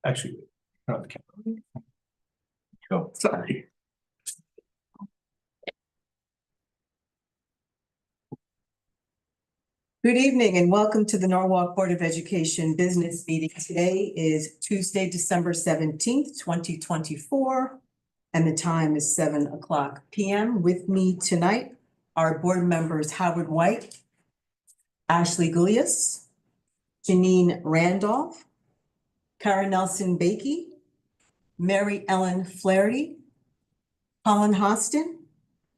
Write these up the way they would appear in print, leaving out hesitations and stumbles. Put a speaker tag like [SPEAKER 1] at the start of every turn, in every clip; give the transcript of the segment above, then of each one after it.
[SPEAKER 1] Actually, not the camera. Oh, sorry.
[SPEAKER 2] Good evening and welcome to the Norwalk Board of Education business meeting. Today is Tuesday, December 17th, 2024, and the time is 7:00 p.m. With me tonight are board members Howard White, Ashley Gullius, Janine Randolph, Kara Nelson Bakey, Mary Ellen Flaherty, Colin Hostin,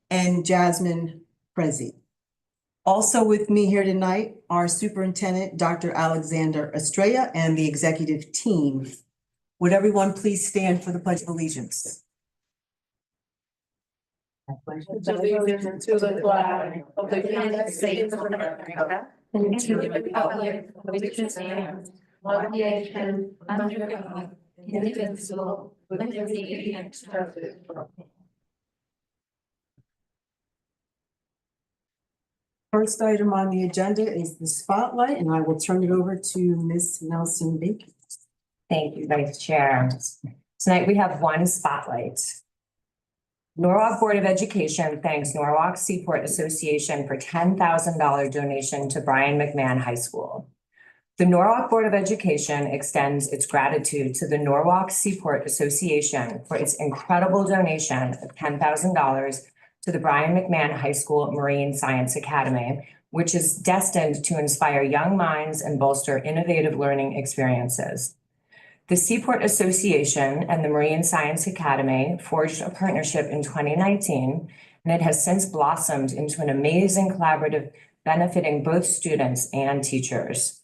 [SPEAKER 2] and Jasmine Prezi. Also with me here tonight are Superintendent Dr. Alexander Estrella and the executive team. Would everyone please stand for the Pledge of Allegiance?
[SPEAKER 3] Allegiance to the flag of the United States of America and to the republic which stands one nation under God, indivisible, with liberty and justice for all.
[SPEAKER 2] First item on the agenda is the spotlight, and I will turn it over to Ms. Nelson Bakey.
[SPEAKER 4] Thank you, Vice Chair. Tonight we have one spotlight. Norwalk Board of Education thanks Norwalk Seaport Association for $10,000 donation to Brian McMahon High School. The Norwalk Board of Education extends its gratitude to the Norwalk Seaport Association for its incredible donation of $10,000 to the Brian McMahon High School Marine Science Academy, which is destined to inspire young minds and bolster innovative learning experiences. The Seaport Association and the Marine Science Academy forged a partnership in 2019, and it has since blossomed into an amazing collaborative benefiting both students and teachers.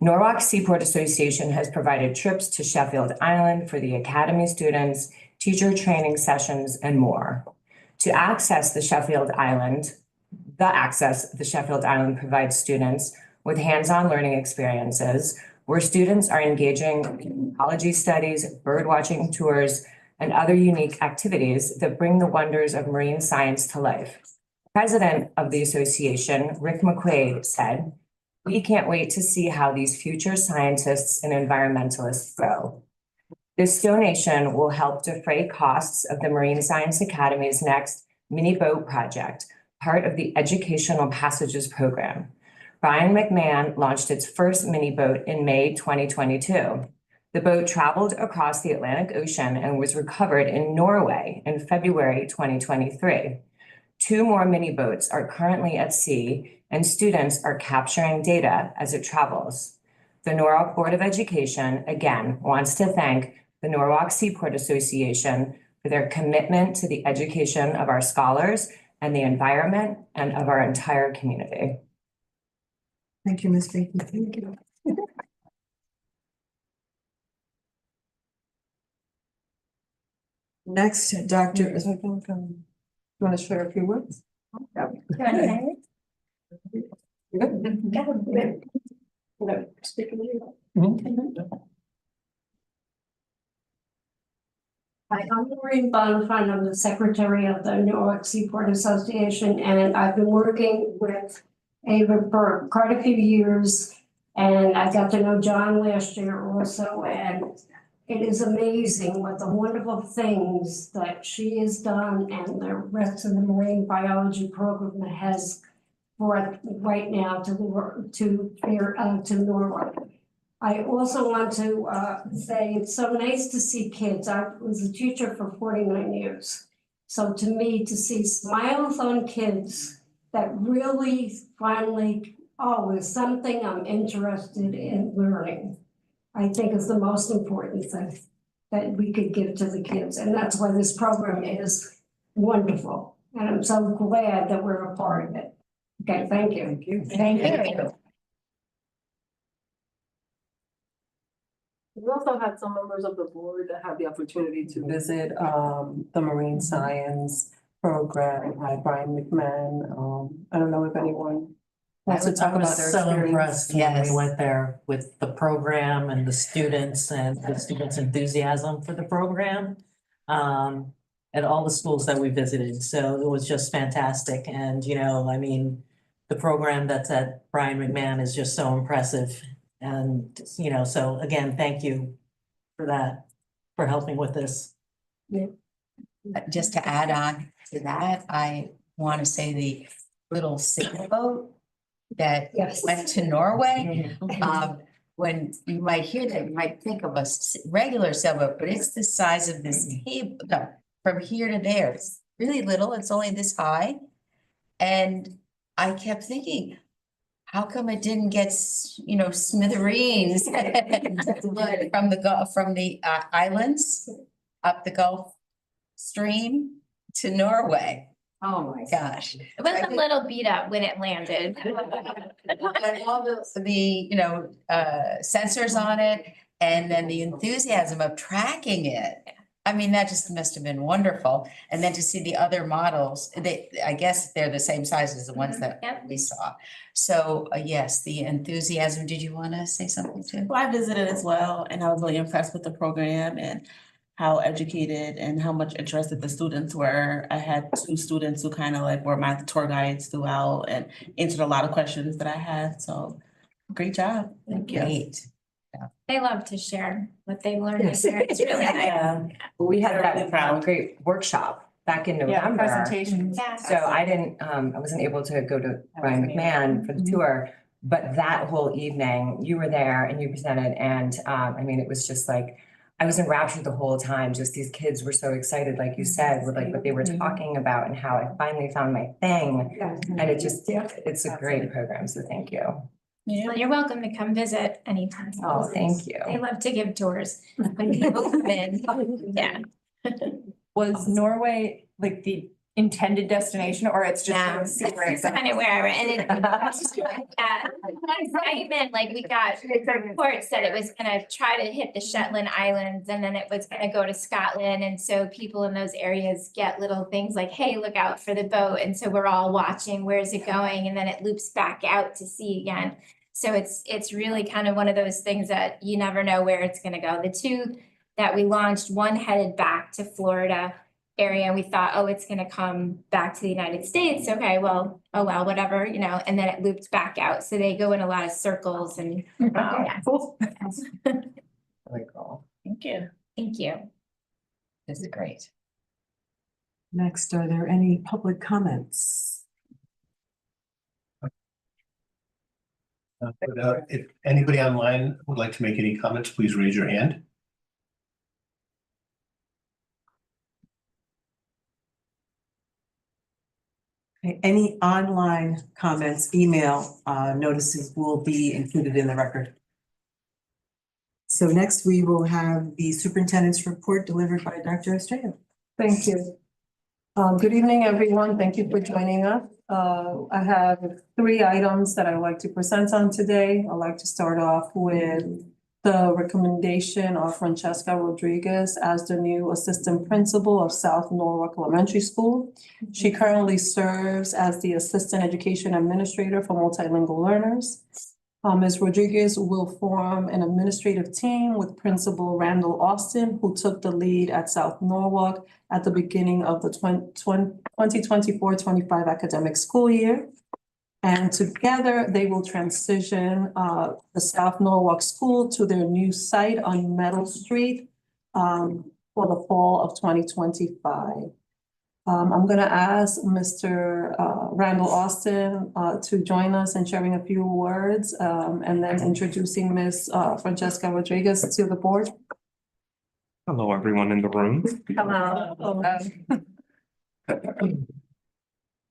[SPEAKER 4] Norwalk Seaport Association has provided trips to Sheffield Island for the Academy students, teacher training sessions, and more. To access the Sheffield Island provides students with hands-on learning experiences where students are engaging in ecology studies, birdwatching tours, and other unique activities that bring the wonders of marine science to life. President of the association, Rick McQuaid, said, "We can't wait to see how these future scientists and environmentalists grow." This donation will help defray costs of the Marine Science Academy's next mini boat project, part of the Educational Passages program. Brian McMahon launched its first mini boat in May 2022. The boat traveled across the Atlantic Ocean and was recovered in Norway in February 2023. 2 more mini boats are currently at sea, and students are capturing data as it travels. The Norwalk Board of Education, again, wants to thank the Norwalk Seaport Association for their commitment to the education of our scholars and the environment and of our entire community.
[SPEAKER 2] Thank you, Ms. Bakey. Thank you. Next, Dr. You want to share a few words?
[SPEAKER 3] Hi, I'm Maureen Bonifant. I'm the secretary of the Norwalk Seaport Association, and I've been working with Ava for quite a few years. And I got to know John last year also, and it is amazing what the wonderful things that she has done and the rest of the marine biology program has brought right now to Norwalk. I also want to say it's so nice to see kids. I was a teacher for 49 years. So to me, to see smiles on kids that really finally, oh, is something I'm interested in learning, I think is the most important thing that we could give to the kids. And that's why this program is wonderful. And I'm so glad that we're a part of it. Okay, thank you.
[SPEAKER 2] Thank you.
[SPEAKER 4] Thank you.
[SPEAKER 5] We also had some members of the board that had the opportunity to visit the marine science program by Brian McMahon. I don't know if anyone to talk about their
[SPEAKER 6] So
[SPEAKER 5] experience.
[SPEAKER 6] impressed when
[SPEAKER 2] Yes.
[SPEAKER 6] we went there with the program and the students enthusiasm for the program. At all the schools that we visited, so it was just fantastic, and I mean, the program that's at Brian McMahon is just so impressive. And, so again, thank you for that, for helping with this.
[SPEAKER 7] Just to add on to that, I want to say the little sailboat that
[SPEAKER 3] Yes.
[SPEAKER 7] went to Norway. When you might hear that, you might think of a regular sailboat, but it's the size of this table, no, from here to there. It's really little, it's only this high. And I kept thinking, how come it didn't get, smithereens from the Gulf, from the islands up the Gulf Stream to Norway? Oh my gosh.
[SPEAKER 8] It was a little beat up when it landed.
[SPEAKER 7] And all the sensors on it, and then the enthusiasm of tracking it. I mean, that just must have been wonderful. And then to see the other models, I guess they're the same size as the ones that
[SPEAKER 8] Yep.
[SPEAKER 7] we saw. So, yes, the enthusiasm. Did you want to say something too?
[SPEAKER 9] Well, I visited as well, and I was really impressed with the program and how educated and how much interested the students were. I had 2 students who kind of like were my tour guides throughout and answered a lot of questions that I had. So great job. Thank you.
[SPEAKER 7] Great.
[SPEAKER 8] They love to share what they learned this year. It's really nice.
[SPEAKER 4] Yeah, we had
[SPEAKER 9] They're really proud.
[SPEAKER 4] that great workshop back in November.
[SPEAKER 5] Presentation.
[SPEAKER 8] Yeah.
[SPEAKER 4] So I wasn't able to go to Brian McMahon for the tour, but that whole evening, you were there and you presented, and I mean, it was just like, I was enraptured the whole time. Just these kids were so excited, like you said, with like what they were talking about and how I finally found my thing. And it's a great program, so thank you.
[SPEAKER 8] Well, you're welcome to come visit anytime.
[SPEAKER 4] Oh, thank you.
[SPEAKER 8] They love to give tours when people come in. Yeah.
[SPEAKER 10] Was Norway like the intended destination, or it's just
[SPEAKER 8] No,
[SPEAKER 10] super
[SPEAKER 8] it's
[SPEAKER 10] exciting?
[SPEAKER 8] kind of wherever, and it, excitement, like we got reports that it was gonna try to hit the Shetland Islands, and then it was gonna go to Scotland, and so people in those areas get little things like, hey, look out for the boat, and so we're all watching, where's it going, and then it loops back out to sea again. So it's really kind of one of those things that you never know where it's gonna go. The 2 that we launched, one headed back to Florida area, and we thought, oh, it's gonna come back to the United States. Okay, well, oh well, whatever, and then it looped back out. So they go in a lot of circles and yeah.
[SPEAKER 4] Really cool.
[SPEAKER 9] Thank you.
[SPEAKER 8] Thank you.
[SPEAKER 7] This is great.
[SPEAKER 2] Next, are there any public comments?
[SPEAKER 1] If anybody online would like to make any comments, please raise your hand.
[SPEAKER 2] Okay, any online comments, email notices will be included in the record. So next we will have the superintendent's report delivered by Dr. Estrella.
[SPEAKER 5] Thank you. Good evening, everyone. Thank you for joining us. I have 3 items that I'd like to present on today. I'd like to start off with the recommendation of Francesca Rodriguez as the new assistant principal of South Norwalk Elementary School. She currently serves as the assistant education administrator for multilingual learners. Ms. Rodriguez will form an administrative team with Principal Randall Austin, who took the lead at South Norwalk at the beginning of the 2024-25 academic school year. And together, they will transition the South Norwalk School to their new site on Meadow Street for the fall of 2025. I'm gonna ask Mr. Randall Austin to join us in sharing a few words and then introducing Ms. Francesca Rodriguez to the board.
[SPEAKER 11] Hello, everyone in the room.
[SPEAKER 5] Hello.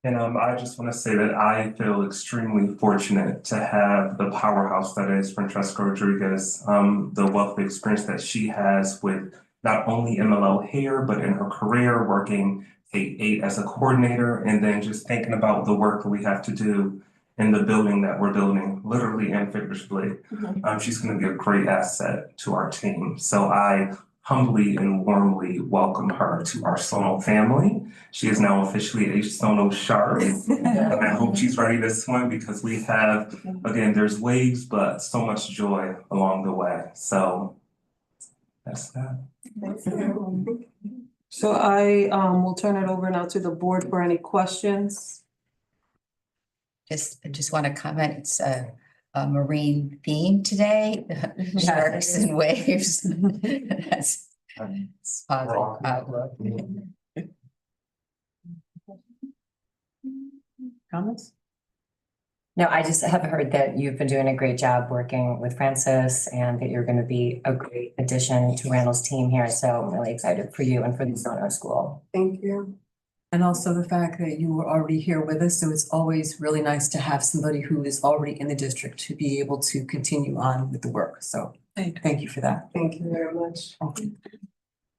[SPEAKER 11] And I just want to say that I feel extremely fortunate to have the powerhouse that is Francesca Rodriguez, the wealth of experience that she has with not only MLO here, but in her career working K-8 as a coordinator, and then just thinking about the work that we have to do in the building that we're building, literally and figuratively. She's going to be a great asset to our team. So I humbly and warmly welcome her to our Sono family. She is now officially a Sono shark. And I hope she's ready to swim because we have, again, there's waves, but so much joy along the way. So that's that.
[SPEAKER 5] So I will turn it over now to the board for any questions.
[SPEAKER 7] I just want to comment, it's a marine theme today, sharks and waves. That's positive outlook.
[SPEAKER 2] Comments?
[SPEAKER 4] No, I just have heard that you've been doing a great job working with Francis and that you're going to be a great addition to Randall's team here. So I'm really excited for you and for the Sono School.
[SPEAKER 2] Thank you. And also the fact that you were already here with us, so it's always really nice to have somebody who is already in the district to be able to continue on with the work. So thank you for that. Thank you very much.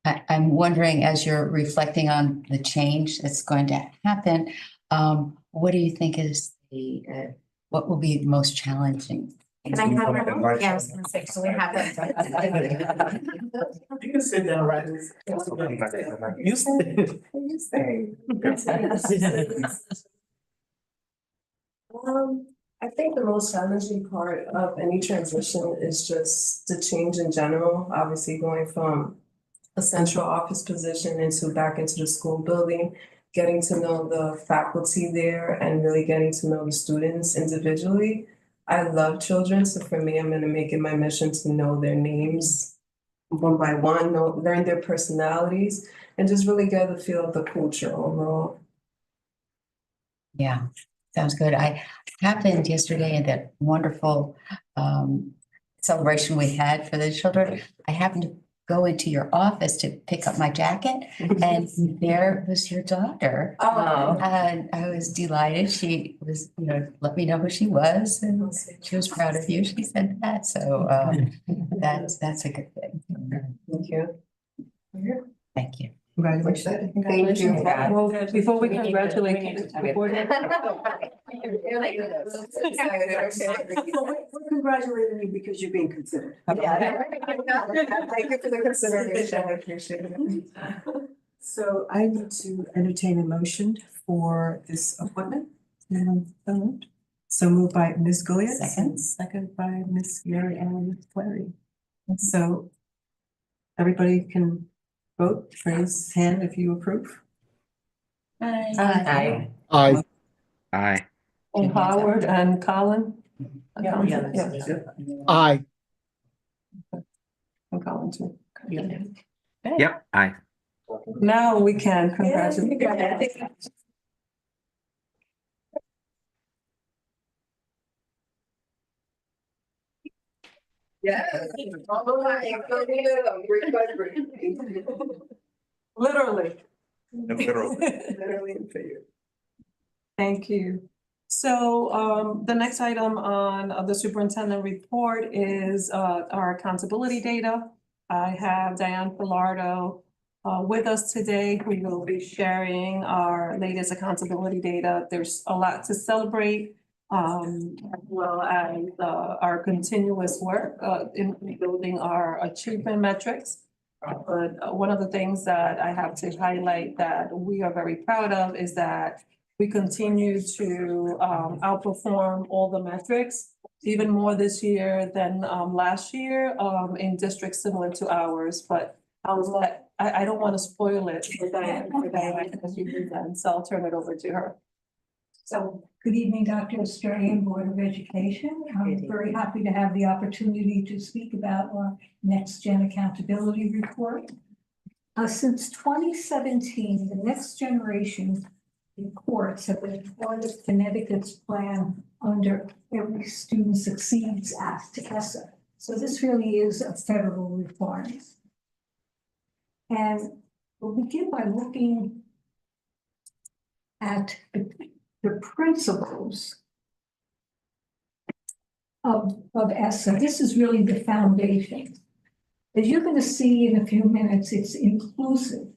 [SPEAKER 7] I'm wondering, as you're reflecting on the change that's going to happen, what do you think is what will be most challenging?
[SPEAKER 8] Can I have her? Yeah, I was gonna say, can we have her?
[SPEAKER 1] You can sit down, right? You sit.
[SPEAKER 2] You say.
[SPEAKER 12] I think the most challenging part of any transition is just the change in general, obviously going from a central office position back into the school building, getting to know the faculty there and really getting to know the students individually. I love children, so for me, I'm gonna make it my mission to know their names one by one, learn their personalities, and just really get the feel of the culture overall.
[SPEAKER 7] Yeah, sounds good. I happened yesterday in that wonderful celebration we had for the children. I happened to go into your office to pick up my jacket, and there was your daughter.
[SPEAKER 2] Oh.
[SPEAKER 7] And I was delighted. She was, let me know who she was, and she was proud of you. She said that, so that's a good thing.
[SPEAKER 12] Thank you.
[SPEAKER 7] Thank you.
[SPEAKER 2] Congratulations.
[SPEAKER 5] Thank you. Well, before we congratulate you, the board.
[SPEAKER 2] We're congratulating you because you're being considered.
[SPEAKER 12] Yeah. Thank you for the consideration. I appreciate it.
[SPEAKER 2] So I need to entertain a motion for this appointment. So moved by Ms. Goya. Second by Ms. Mary Ellen Clary. So everybody can vote, raise hand if you approve.
[SPEAKER 4] Aye.
[SPEAKER 13] Aye. Aye.
[SPEAKER 5] And Howard and Colin.
[SPEAKER 6] Yeah.
[SPEAKER 13] Aye.
[SPEAKER 5] And Colin too.
[SPEAKER 13] Yep. Aye.
[SPEAKER 5] Now we can congratulate.
[SPEAKER 12] Yeah.
[SPEAKER 5] Literally.
[SPEAKER 12] Literally and figuratively.
[SPEAKER 5] Thank you. So the next item on the superintendent report is our accountability data. I have Diane Pilardo with us today, who will be sharing our latest accountability data. There's a lot to celebrate, as well as our continuous work in building our achievement metrics. But one of the things that I have to highlight that we are very proud of is that we continue to outperform all the metrics, even more this year than last year in districts similar to ours. But I don't want to spoil it for Diane, because you do that, so I'll turn it over to her.
[SPEAKER 14] So, good evening, Dr. Australian Board of Education. I'm very happy to have the opportunity to speak about our Next Gen Accountability Report. Since 2017, the Next Generation reports have been part of Connecticut's plan under Every Student Succeeds Act, ESSA. So this really is a federal requirement. And we'll begin by looking at the principles of ESSA. This is really the foundation. As you're going to see in a few minutes, it's inclusive.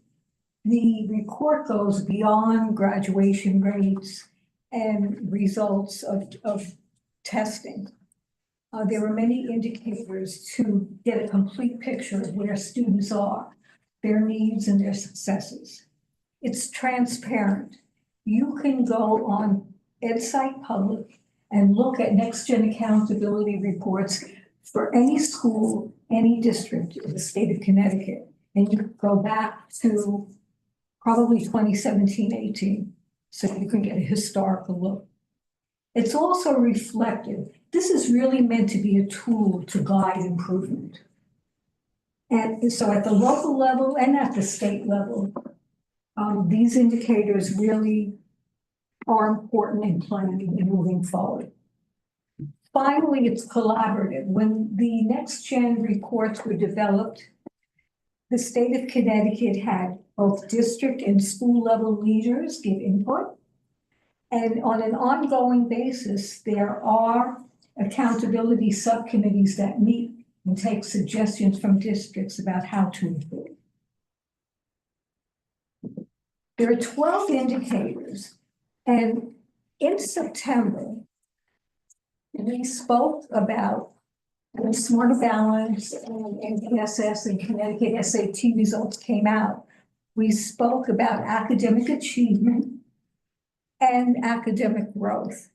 [SPEAKER 14] The report goes beyond graduation rates and results of testing. there are many indicators to get a complete picture of where students are, their needs and their successes. It's transparent. You can go on EdSite Public and look at Next Gen accountability reports for any school, any district in the state of Connecticut. And you go back to probably 2017-18, so you can get a historical look. It's also reflective. This is really meant to be a tool to guide improvement. And so at the local level and at the state level, these indicators really are important in planning and moving forward. Finally, it's collaborative. When the Next Gen reports were developed, the state of Connecticut had both district and school level leaders give input. And on an ongoing basis, there are accountability subcommittees that meet and take suggestions from districts about how to improve. There are 12 indicators, and in September, we spoke about when Smarter Balance and NDSS and Connecticut SAT results came out. We spoke about academic achievement and academic growth.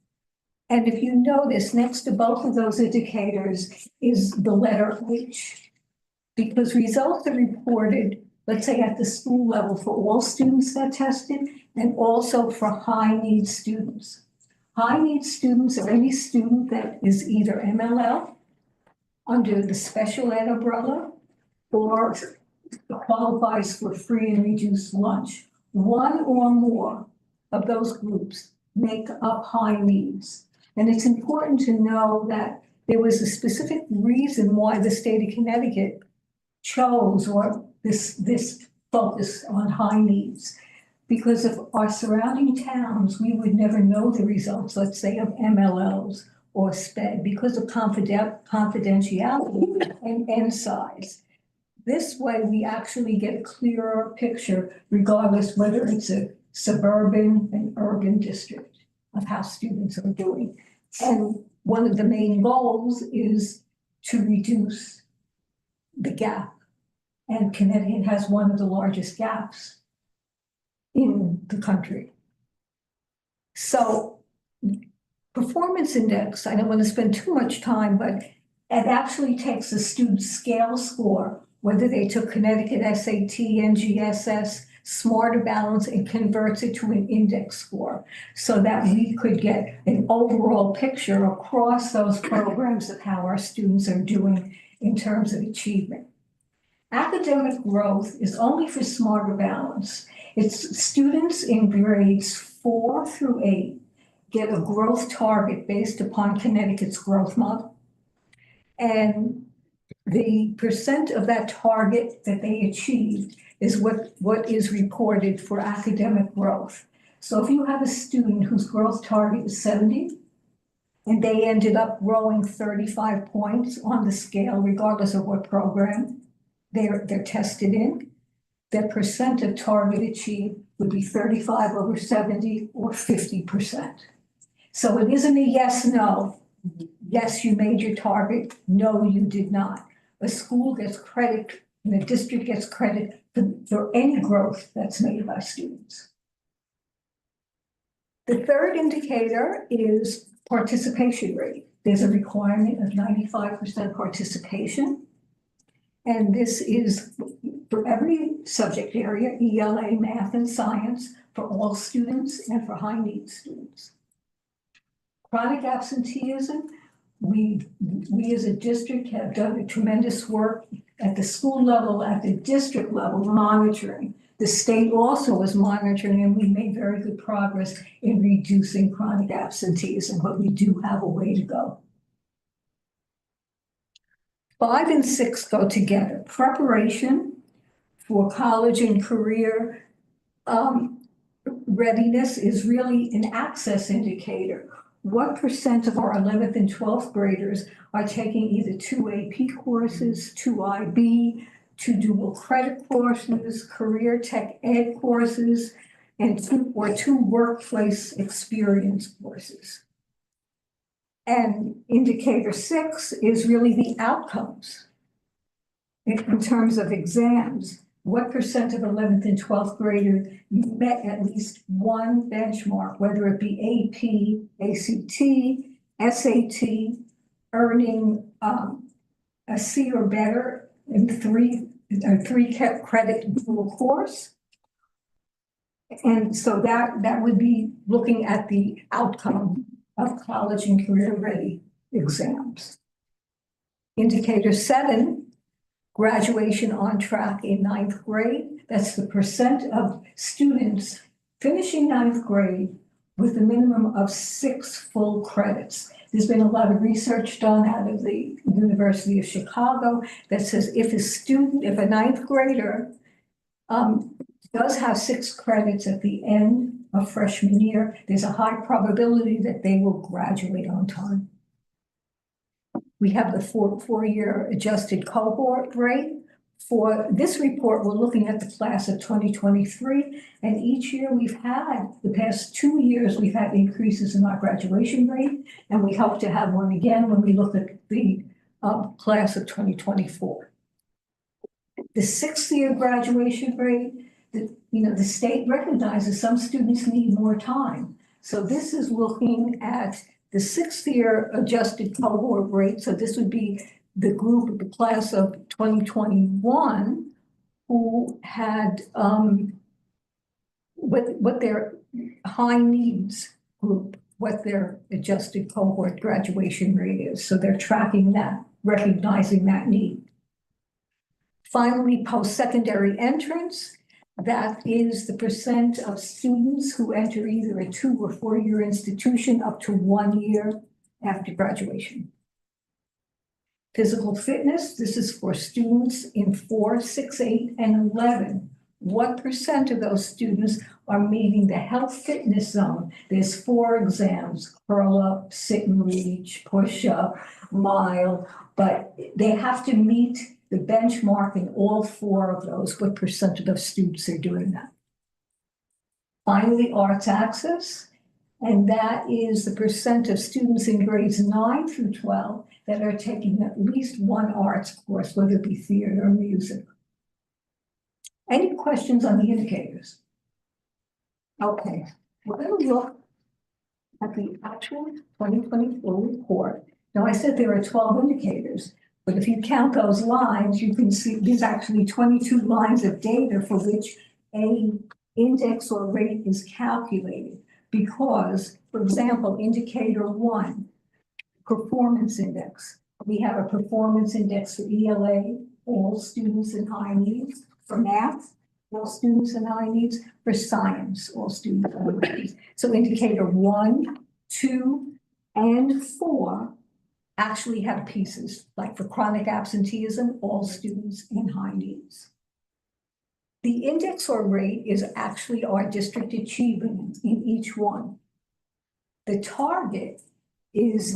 [SPEAKER 14] And if you notice, next to both of those indicators is the letter H, because results are reported, let's say at the school level for all students that tested, and also for high need students. High need students are any student that is either MLL under the special ed umbrella or qualifies for free and reduced lunch. One or more of those groups make up high needs. And it's important to know that there was a specific reason why the state of Connecticut chose this focus on high needs. Because of our surrounding towns, we would never know the results, let's say, of MLLs or SPED because of confidentiality and N size. This way, we actually get a clearer picture, regardless whether it's a suburban and urban district, of how students are doing. And one of the main goals is to reduce the gap. And Connecticut has one of the largest gaps in the country. So performance index, I don't want to spend too much time, but it actually takes a student scale score, whether they took Connecticut SAT, NGSS, Smarter Balance, and converts it to an index score so that we could get an overall picture across those programs of how our students are doing in terms of achievement. Academic growth is only for Smarter Balance. It's students in grades 4 through 8 get a growth target based upon Connecticut's growth model. And the percent of that target that they achieved is what is reported for academic growth. So if you have a student whose growth target is 70, and they ended up growing 35 points on the scale, regardless of what program they're tested in, their percent of target achieved would be 35 over 70 or 50%. So it isn't a yes, no. Yes, you made your target. No, you did not. A school gets credit and the district gets credit for any growth that's made by students. The third indicator is participation rate. There's a requirement of 95% participation. And this is for every subject area, ELA, math, and science, for all students and for high need students. Chronic absenteeism, we as a district have done a tremendous work at the school level, at the district level, monitoring. The state also is monitoring, and we made very good progress in reducing chronic absenteeism, but we do have a way to go. 5 and 6 go together. Preparation for college and career readiness is really an access indicator. What percent of our 11th and 12th graders are taking either 2 AP courses, 2 IB, 2 dual credit courses, career tech ed courses, and 2 workplace experience courses? And indicator 6 is really the outcomes. In terms of exams, what percent of 11th and 12th graders met at least one benchmark, whether it be AP, ACT, SAT, earning a C or better in three credit dual course. And so that would be looking at the outcome of college and career ready exams. Indicator 7, graduation on track in 9th grade. That's the percent of students finishing 9th grade with a minimum of 6 full credits. There's been a lot of research done out of the University of Chicago that says if a 9th grader does have 6 credits at the end of freshman year, there's a high probability that they will graduate on time. We have the four-year adjusted cohort rate. For this report, we're looking at the class of 2023, and each year the past 2 years, we've had increases in our graduation rate, and we hope to have one again when we look at the class of 2024. The 6th year graduation rate, the state recognizes some students need more time. So this is looking at the 6th year adjusted cohort rate. So this would be the group of the class of 2021 who had what their high needs group, what their adjusted cohort graduation rate is. So they're tracking that, recognizing that need. Finally, post-secondary entrance. That is the percent of students who enter either a 2 or 4 year institution up to 1 year after graduation. Physical fitness, this is for students in 4, 6, 8, and 11. What percent of those students are meeting the health fitness zone? There's 4 exams: curl up, sit and reach, push up, mile, but they have to meet the benchmark in all 4 of those. What percent of those students are doing that? Finally, arts access, and that is the percent of students in grades 9 through 12 that are taking at least one arts course, whether it be theater or music. Any questions on the indicators? Okay, we're going to look at the actual 2024 report. Now, I said there are 12 indicators, but if you count those lines, you can see there's actually 22 lines of data for which a index or rate is calculated. Because, for example, indicator 1, performance index. We have a performance index for ELA, all students in high needs. For math, all students in high needs. For science, all students in high needs. So indicator 1, 2, and 4 actually have pieces, like for chronic absenteeism, all students in high needs. The index or rate is actually our district achievement in each one. The target is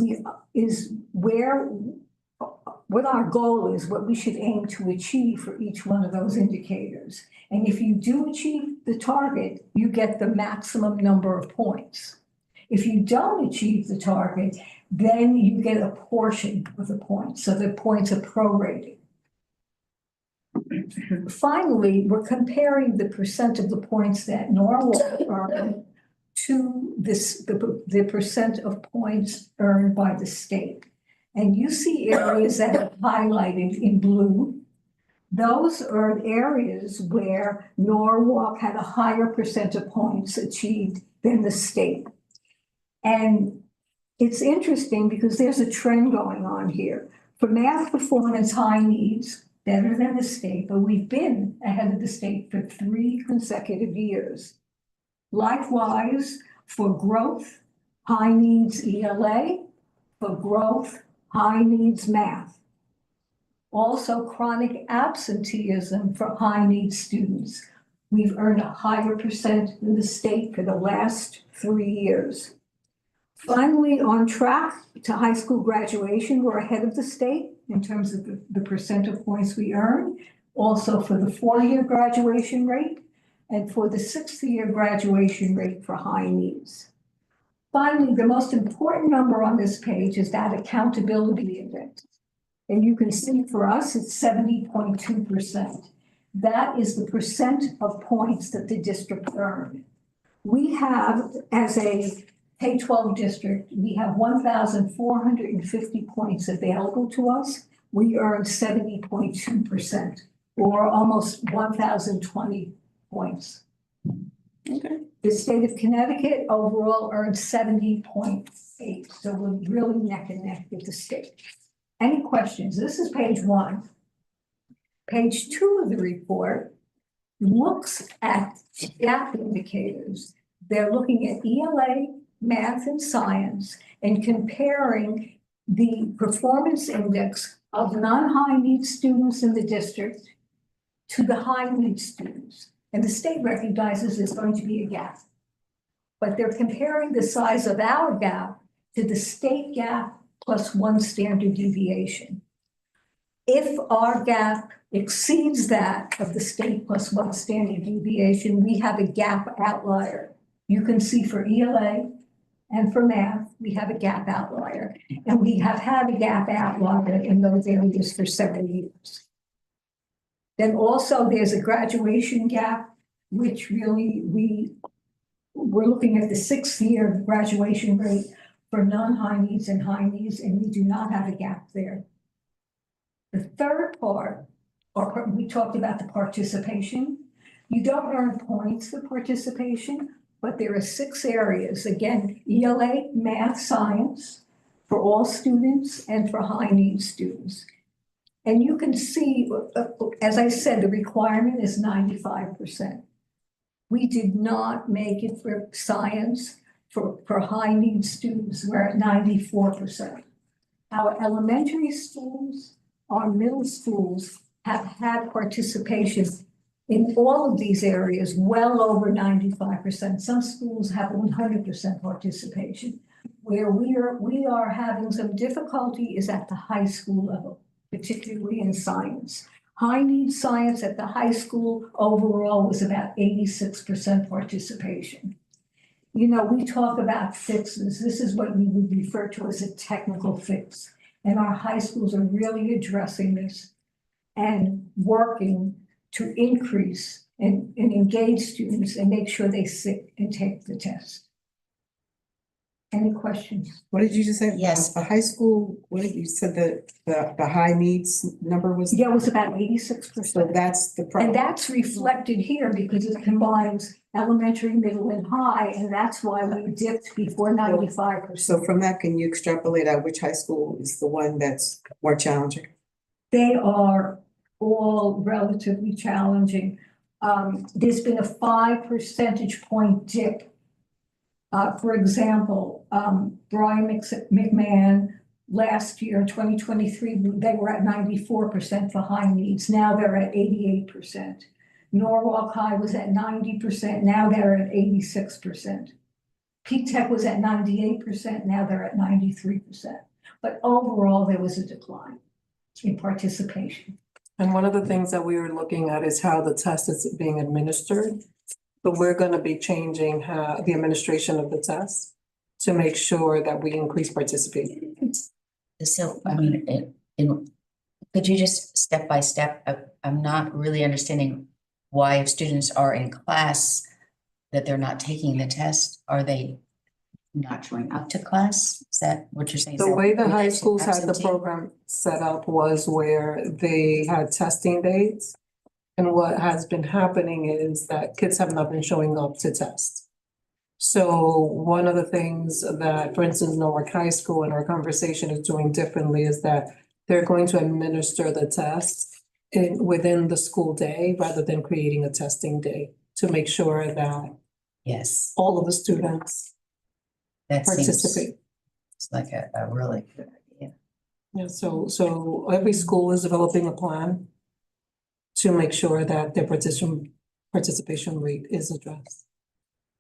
[SPEAKER 14] what our goal is, what we should aim to achieve for each one of those indicators. And if you do achieve the target, you get the maximum number of points. If you don't achieve the target, then you get a portion of the points. So the points are prorated. Finally, we're comparing the percent of the points that Norwalk earned to the percent of points earned by the state. And you see areas that are highlighted in blue. Those are areas where Norwalk had a higher percent of points achieved than the state. And it's interesting because there's a trend going on here. For math performance, high needs, better than the state, but we've been ahead of the state for 3 consecutive years. Likewise, for growth, high needs ELA, for growth, high needs math. Also, chronic absenteeism for high needs students. We've earned a higher percent than the state for the last 3 years. Finally, on track to high school graduation, we're ahead of the state in terms of the percent of points we earn. Also for the 4-year graduation rate and for the 6th year graduation rate for high needs. Finally, the most important number on this page is that accountability index. And you can see for us, it's 70.2%. That is the percent of points that the district earned. We have, as a K-12 district, we have 1,450 points available to us. We earned 70.2%, or almost 1,020 points.
[SPEAKER 9] Okay.
[SPEAKER 14] The state of Connecticut overall earned 70.8, so we're really neck and neck with the state. Any questions? This is page 1. Page 2 of the report looks at gap indicators. They're looking at ELA, math, and science, and comparing the performance index of non-high need students in the district to the high need students. And the state recognizes there's going to be a gap. But they're comparing the size of our gap to the state gap plus 1 standard deviation. If our gap exceeds that of the state plus 1 standard deviation, we have a gap outlier. You can see for ELA and for math, we have a gap outlier. And we have had a gap outlier in those areas for several years. Then also there's a graduation gap, which really we're looking at the 6th year graduation rate for non-high needs and high needs, and we do not have a gap there. The third part, or we talked about the participation. You don't earn points for participation, but there are 6 areas. Again, ELA, math, science for all students and for high need students. And you can see, as I said, the requirement is 95%. We did not make it for science for high need students. We're at 94%. Our elementary schools, our middle schools have had participation in all of these areas well over 95%. Some schools have 100% participation. Where we are having some difficulty is at the high school level, particularly in science. High need science at the high school overall was about 86% participation. You know, we talk about fixes. This is what we would refer to as a technical fix. And our high schools are really addressing this and working to increase and engage students and make sure they sit and take the test. Any questions?
[SPEAKER 2] What did you just say?
[SPEAKER 7] Yes.
[SPEAKER 2] The high school, what did you said the high needs number was?
[SPEAKER 14] Yeah, it was about 86%.
[SPEAKER 2] So that's the
[SPEAKER 14] And
[SPEAKER 2] problem.
[SPEAKER 14] that's reflected here because it combines elementary, middle, and high, and that's why we dipped before 95%.
[SPEAKER 2] So from that, can you extrapolate out which high school is the one that's more challenging?
[SPEAKER 14] They are all relatively challenging. There's been a 5 percentage point dip. For example, Brian McMahon, last year, 2023, they were at 94% for high needs. Now they're at 88%. Norwalk High was at 90%. Now they're at 86%. Peak Tech was at 98%. Now they're at 93%. But overall, there was a decline in participation.
[SPEAKER 5] And one of the things that we were looking at is how the test is being administered. But we're going to be changing how the administration of the test to make sure that we increase participation.
[SPEAKER 7] So, I mean, could you just step by step? I'm not really understanding why if students are in class that they're not taking the test. Are they not showing up to class? Is that what you're saying?
[SPEAKER 5] The way the high schools had the program set up was where they had testing dates. And what has been happening is that kids have not been showing up to test. So one of the things that, for instance, Norwalk High School in our conversation is doing differently is that they're going to administer the test within the school day rather than creating a testing day to make sure that
[SPEAKER 7] yes,
[SPEAKER 5] all of the students
[SPEAKER 7] that
[SPEAKER 5] participate.
[SPEAKER 7] It's like a really good idea.
[SPEAKER 5] Yeah, so every school is developing a plan to make sure that their participation rate is addressed.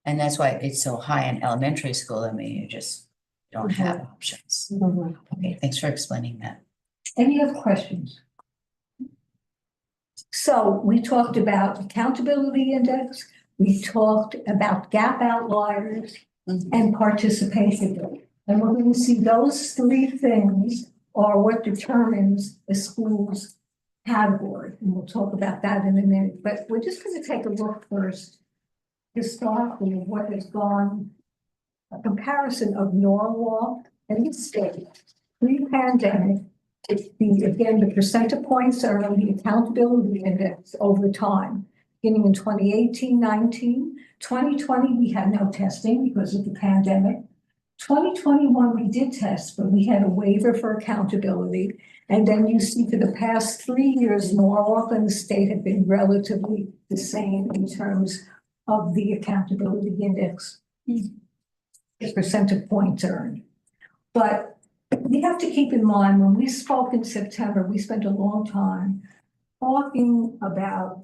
[SPEAKER 7] And that's why it's so high in elementary school. I mean, you just don't have options. Okay, thanks for explaining that.
[SPEAKER 14] Any other questions? So we talked about accountability index. We talked about gap outliers and participation building. And we're going to see those three things are what determines a school's category. And we'll talk about that in a minute, but we're just going to take a look first historically of what has gone, a comparison of Norwalk and the state pre-pandemic. Again, the percent of points are on the accountability index over time, beginning in 2018-19. 2020, we had no testing because of the pandemic. 2021, we did test, but we had a waiver for accountability. And then you see for the past 3 years, Norwalk and the state have been relatively the same in terms of the accountability index, the percent of points earned. But we have to keep in mind, when we spoke in September, we spent a long time talking about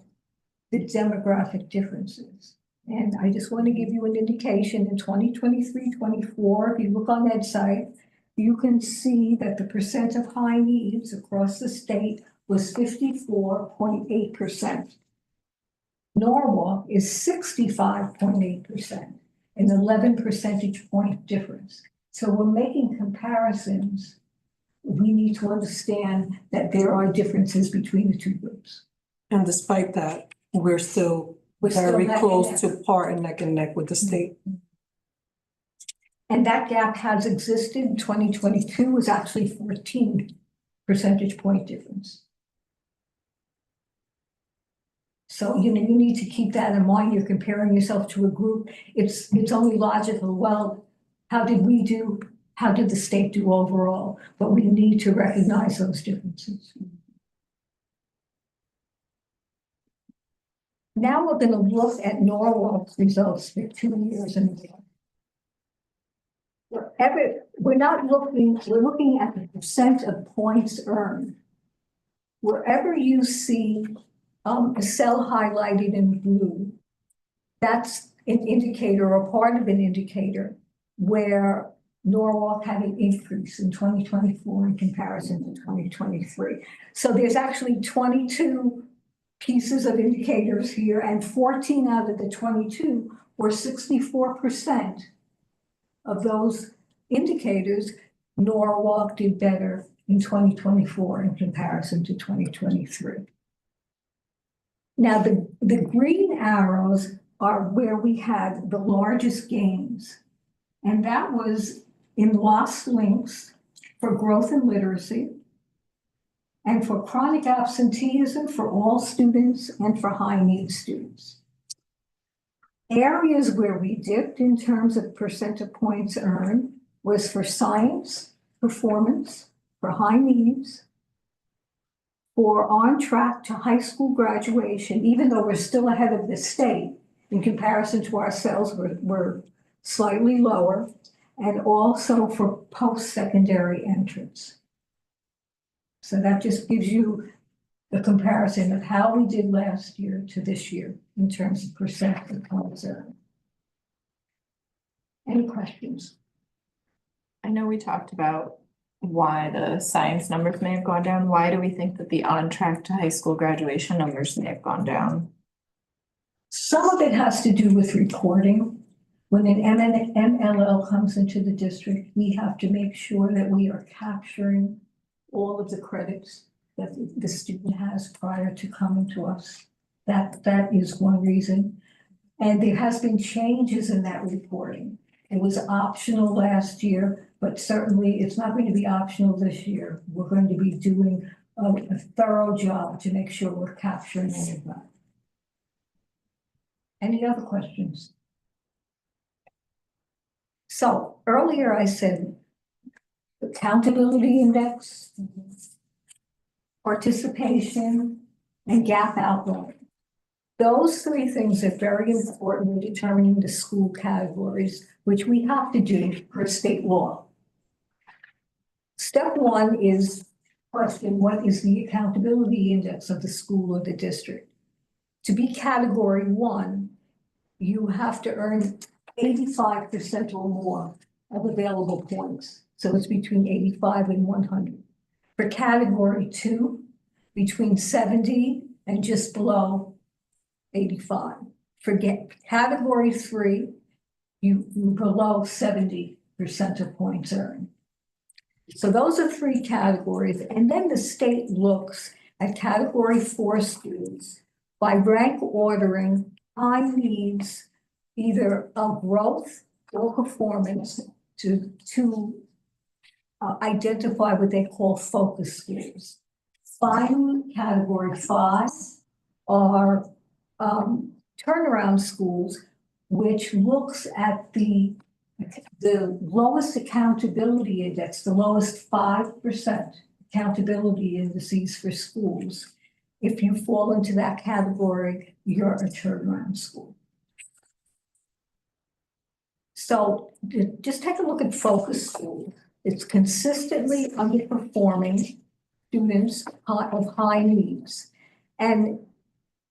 [SPEAKER 14] the demographic differences. And I just want to give you an indication in 2023-24, if you look on that site, you can see that the percent of high needs across the state was 54.8%. Norwalk is 65.8%, an 11 percentage point difference. So we're making comparisons. We need to understand that there are differences between the two groups.
[SPEAKER 5] And despite that, we're still very close to par and neck with the state.
[SPEAKER 14] And that gap has existed. In 2022 was actually 14 percentage point difference. So, you need to keep that in mind. You're comparing yourself to a group. It's only logical. Well, how did we do? How did the state do overall? But we need to recognize those differences. Now we're going to look at Norwalk's results for 2 years in a row. We're looking at the percent of points earned. Wherever you see a cell highlighted in blue, that's an indicator or part of an indicator where Norwalk had an increase in 2024 in comparison to 2023. So there's actually 22 pieces of indicators here, and 14 out of the 22, or 64% of those indicators, Norwalk did better in 2024 in comparison to 2023. Now, the green arrows are where we had the largest gains, and that was in lost links for growth and literacy, and for chronic absenteeism for all students and for high need students. Areas where we dipped in terms of percent of points earned was for science performance, for high needs, for on track to high school graduation, even though we're still ahead of the state in comparison to ourselves, we're slightly lower, and also for post-secondary entrance. So that just gives you the comparison of how we did last year to this year in terms of percent of points earned. Any questions?
[SPEAKER 10] I know we talked about why the science numbers may have gone down. Why do we think that the on track to high school graduation numbers may have gone down?
[SPEAKER 14] Some of it has to do with reporting. When an MLL comes into the district, we have to make sure that we are capturing all of the credits that the student has prior to coming to us. That is one reason. And there has been changes in that reporting. It was optional last year, but certainly it's not going to be optional this year. We're going to be doing a thorough job to make sure we're capturing all of that. Any other questions? So earlier I said accountability index, participation, and gap outline. Those three things are very important in determining the school categories, which we have to do per state law. Step one is question, what is the accountability index of the school or the district? To be category one, you have to earn 85% or more of available points. So it's between 85 and 100. For category two, between 70 and just below 85. For category three, you're below 70 percentile points earned. So those are three categories. And then the state looks at category 4 schools by rank ordering high needs, either of growth or performance, to identify what they call focus schools. Finally, category 5 are turnaround schools, which looks at the lowest accountability index, the lowest 5% accountability indices for schools. If you fall into that category, you're a turnaround school. So just take a look at focus schools. It's consistently underperforming students of high needs. And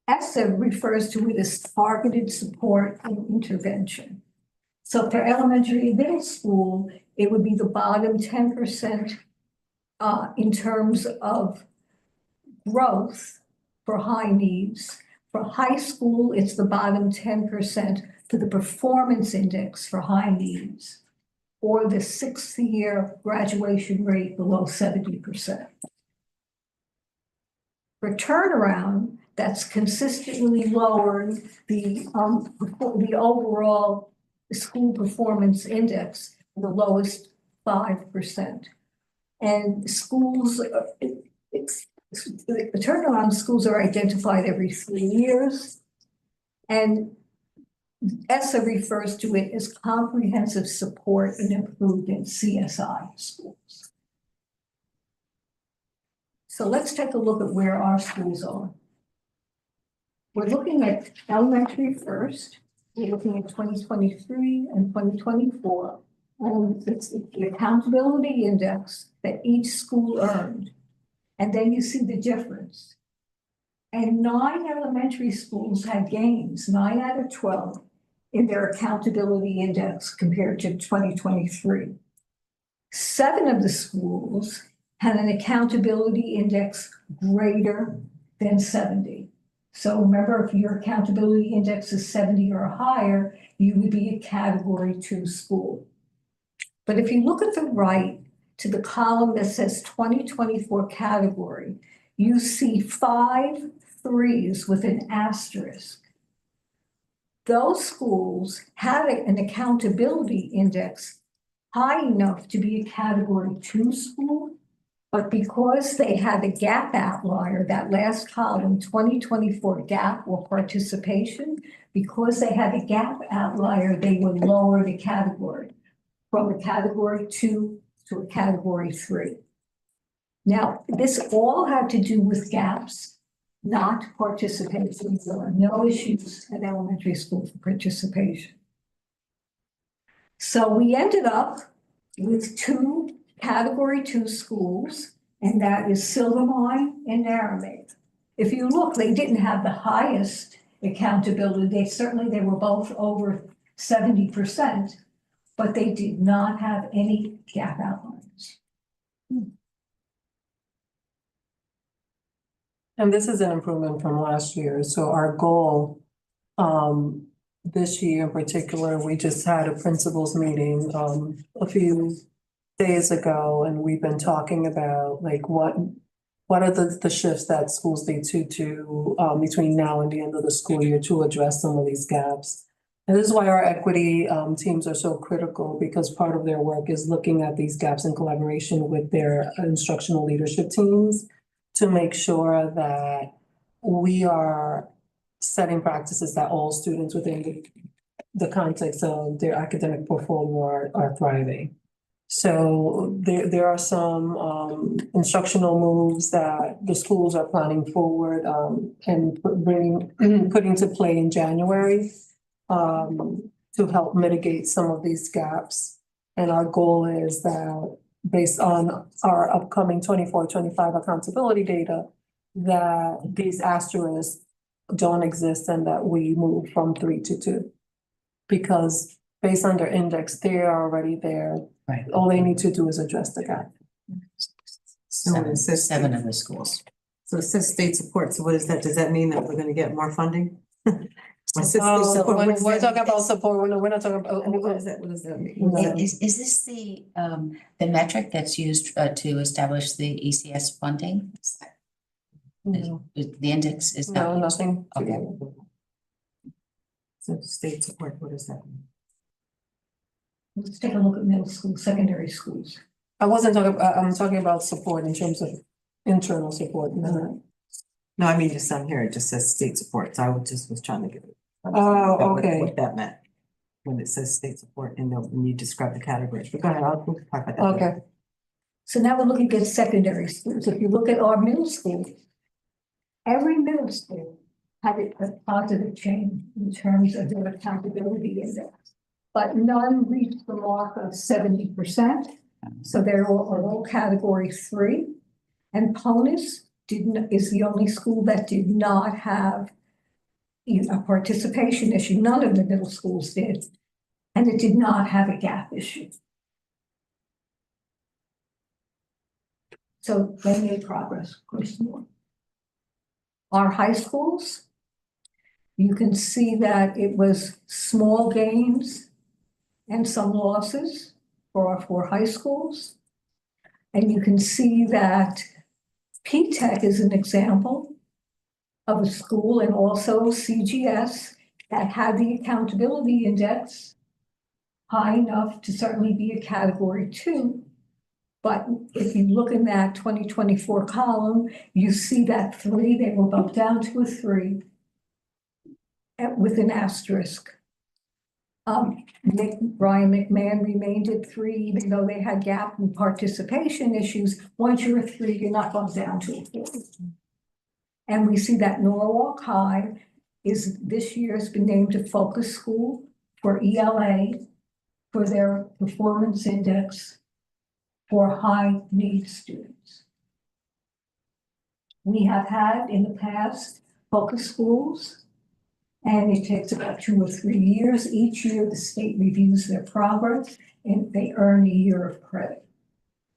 [SPEAKER 14] ESSA refers to it as targeted support and intervention. So for elementary and middle school, it would be the bottom 10% in terms of growth for high needs. For high school, it's the bottom 10% for the performance index for high needs, or the 6th year graduation rate below 70%. For turnaround, that's consistently lowered the overall school performance index, the lowest 5%. And schools, the turnaround schools are identified every 3 years. And ESSA refers to it as comprehensive support and improvement CSI schools. So let's take a look at where our schools are. We're looking at elementary first. We're looking at 2023 and 2024. And it's the accountability index that each school earned. And then you see the difference. And 9 elementary schools had gains, 9 out of 12, in their accountability index compared to 2023. 7 of the schools had an accountability index greater than 70. So remember, if your accountability index is 70 or higher, you would be a category 2 school. But if you look at the right to the column that says 2024 category, you see 5 3s with an asterisk. Those schools had an accountability index high enough to be a category 2 school, but because they had a gap outlier, that last column, 2024 gap or participation, because they had a gap outlier, they would lower the category from a category 2 to a category 3. Now, this all had to do with gaps, not participation. There are no issues at elementary school for participation. So we ended up with 2 category 2 schools, and that is Silvermine and Narragansett. If you look, they didn't have the highest accountability. They were both over 70%, but they did not have any gap outliers.
[SPEAKER 5] And this is an improvement from last year. So our goal this year in particular, we just had a principals meeting a few days ago, and we've been talking about like what are the shifts that schools need to do between now and the end of the school year to address some of these gaps. And this is why our equity teams are so critical, because part of their work is looking at these gaps in collaboration with their instructional leadership teams to make sure that we are setting practices that all students within the context of their academic portfolio are thriving. So there are some instructional moves that the schools are planning forward and putting to play in January to help mitigate some of these gaps. And our goal is that based on our upcoming 24-25 accountability data, that these asterisks don't exist and that we move from 3 to 2. Because based on their index, they are already there.
[SPEAKER 7] Right.
[SPEAKER 5] All they need to do is address the gap.
[SPEAKER 2] So it says
[SPEAKER 7] 7 of the schools.
[SPEAKER 2] So it says state support. So what is that? Does that mean that we're going to get more funding?
[SPEAKER 5] When we're talking about support, we're not talking about.
[SPEAKER 2] What is that, what does that mean?
[SPEAKER 7] Is this the metric that's used to establish the ECS funding?
[SPEAKER 5] No,
[SPEAKER 7] The index is
[SPEAKER 5] no,
[SPEAKER 7] not used?
[SPEAKER 5] nothing.
[SPEAKER 7] Okay.
[SPEAKER 2] So state support, what does that mean?
[SPEAKER 14] Let's take a look at middle school, secondary schools.
[SPEAKER 5] I wasn't talking, I'm talking about support in terms of internal support. No.
[SPEAKER 2] No, I mean, just on here, it just says state support, so I just was trying to get it.
[SPEAKER 5] Oh, okay.
[SPEAKER 2] What that meant, when it says state support and then when you describe the categories, but go ahead, I'll talk about that.
[SPEAKER 5] Okay.
[SPEAKER 14] So now we're looking at secondary schools. If you look at our middle schools, every middle school had a positive change in terms of their accountability index. But none reached the mark of 70%. So they're all category 3. And PONUS is the only school that did not have a participation issue. None of the middle schools did. And it did not have a gap issue. So they made progress, of course, more. Our high schools, you can see that it was small gains and some losses for our 4 high schools. And you can see that P-TECH is an example of a school, and also CGS, that had the accountability index high enough to certainly be a category 2. But if you look in that 2024 column, you see that 3, they were bumped down to a 3 with an asterisk. Brian McMahon remained at 3, even though they had gap and participation issues. Once you're a 3, you're not bumped down to a 4. And we see that Norwalk High is this year has been named a focus school for ELA for their performance index for high need students. We have had in the past focus schools, and it takes about 2 or 3 years. Each year, the state reviews their progress and they earn a year of credit.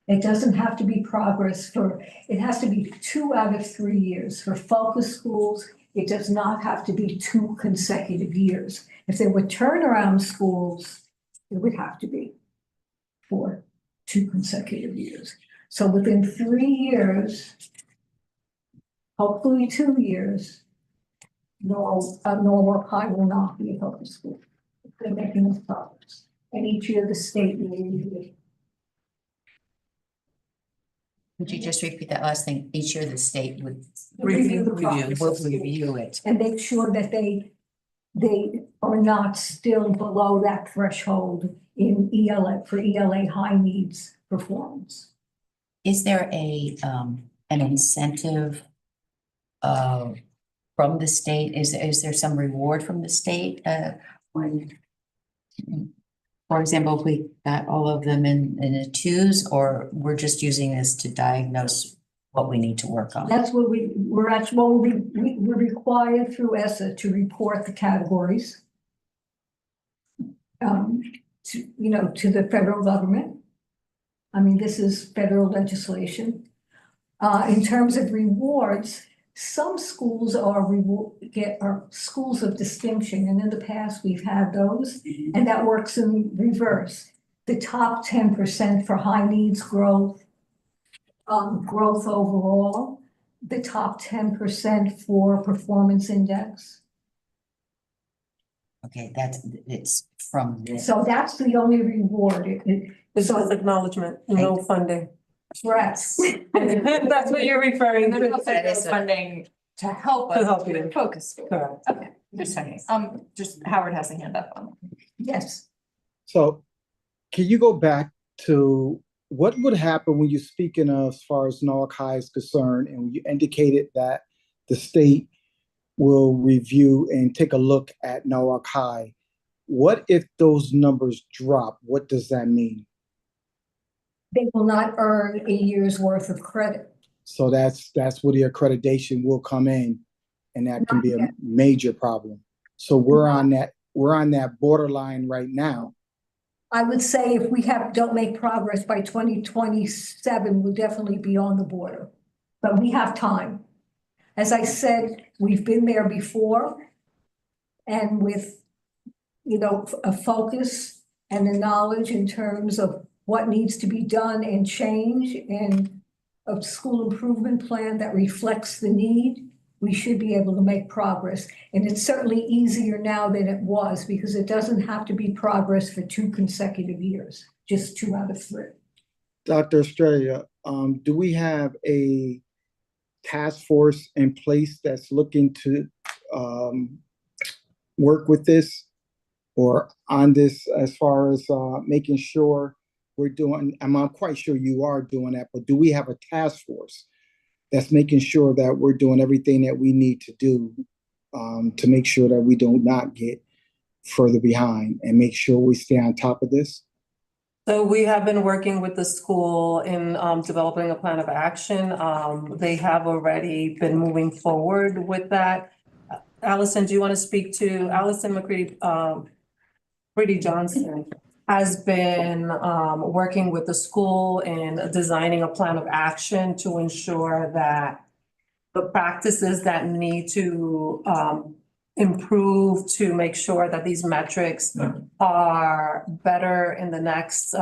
[SPEAKER 14] It doesn't have to be progress it has to be 2 out of 3 years. For focus schools, it does not have to be 2 consecutive years. If they were turnaround schools, it would have to be for 2 consecutive years. So within 3 years, hopefully 2 years, Norwalk High will not be a focus school. They're making this progress. And each year the state will review it.
[SPEAKER 7] Would you just repeat that last thing? Each year the state would
[SPEAKER 14] Review the
[SPEAKER 7] will
[SPEAKER 14] progress.
[SPEAKER 7] review it.
[SPEAKER 14] And make sure that they are not still below that threshold in ELA, for ELA high needs performance.
[SPEAKER 7] Is there an incentive from the state? Is there some reward from the state when, for example, if we got all of them in the 2s, or we're just using this to diagnose what we need to work on?
[SPEAKER 14] That's what we're required through ESSA to report the categories to the federal government. I mean, this is federal legislation. In terms of rewards, some schools are schools of distinction, and in the past we've had those, and that works in reverse. The top 10% for high needs growth, growth overall, the top 10% for performance index.
[SPEAKER 7] Okay, it's from this.
[SPEAKER 14] So that's the only reward.
[SPEAKER 5] It's just acknowledgement, no funding.
[SPEAKER 14] Correct.
[SPEAKER 5] That's what you're referring to.
[SPEAKER 7] That is a-
[SPEAKER 10] funding to help
[SPEAKER 5] To
[SPEAKER 10] us
[SPEAKER 5] help
[SPEAKER 10] do
[SPEAKER 5] you.
[SPEAKER 10] the focus school.
[SPEAKER 5] Correct.
[SPEAKER 10] Okay, just checking. Just Howard has a hand up on.
[SPEAKER 14] Yes.
[SPEAKER 13] So can you go back to what would happen when you're speaking of as far as Norwalk High is concerned, and you indicated that the state will review and take a look at Norwalk High? What if those numbers drop? What does that mean?
[SPEAKER 14] They will not earn a year's worth of credit.
[SPEAKER 13] So that's where the accreditation will come in, and that can be a
[SPEAKER 14] Not yet.
[SPEAKER 13] major problem. So we're on that borderline right now.
[SPEAKER 14] I would say if we don't make progress by 2027, we'll definitely be on the border. But we have time. As I said, we've been there before. and with, a focus and a knowledge in terms of what needs to be done and change, and a school improvement plan that reflects the need, we should be able to make progress. And it's certainly easier now than it was, because it doesn't have to be progress for 2 consecutive years, just 2 out of 3.
[SPEAKER 13] Dr. Estrella, do we have a task force in place that's looking to work with this or on this, as far as making sure we're doing, I'm quite sure you are doing that, but do we have a task force that's making sure that we're doing everything that we need to do to make sure that we do not get further behind and make sure we stay on top of this?
[SPEAKER 5] So we have been working with the school in developing a plan of action. They have already been moving forward with that. Allison, do you want to speak to Allison McCready? Brady Johnson has been working with the school in designing a plan of action to ensure that the practices that need to improve to make sure that these metrics are better in the next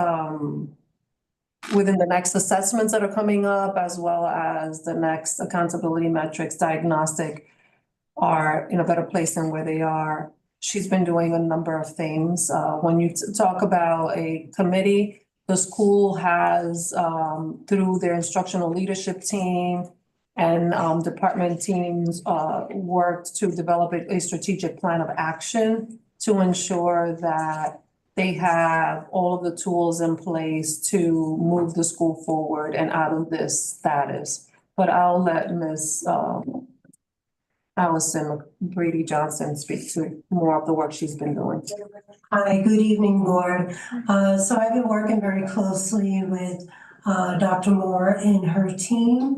[SPEAKER 5] within the next assessments that are coming up, as well as the next accountability metrics, diagnostic, are in a better place than where they are. She's been doing a number of things. When you talk about a committee, the school has, through their instructional leadership team and department teams, worked to develop a strategic plan of action to ensure that they have all of the tools in place to move the school forward and out of this status. But I'll let Ms. Allison Brady Johnson speak to more of the work she's been doing.
[SPEAKER 15] Hi, good evening, board. So I've been working very closely with Dr. Moore and her team.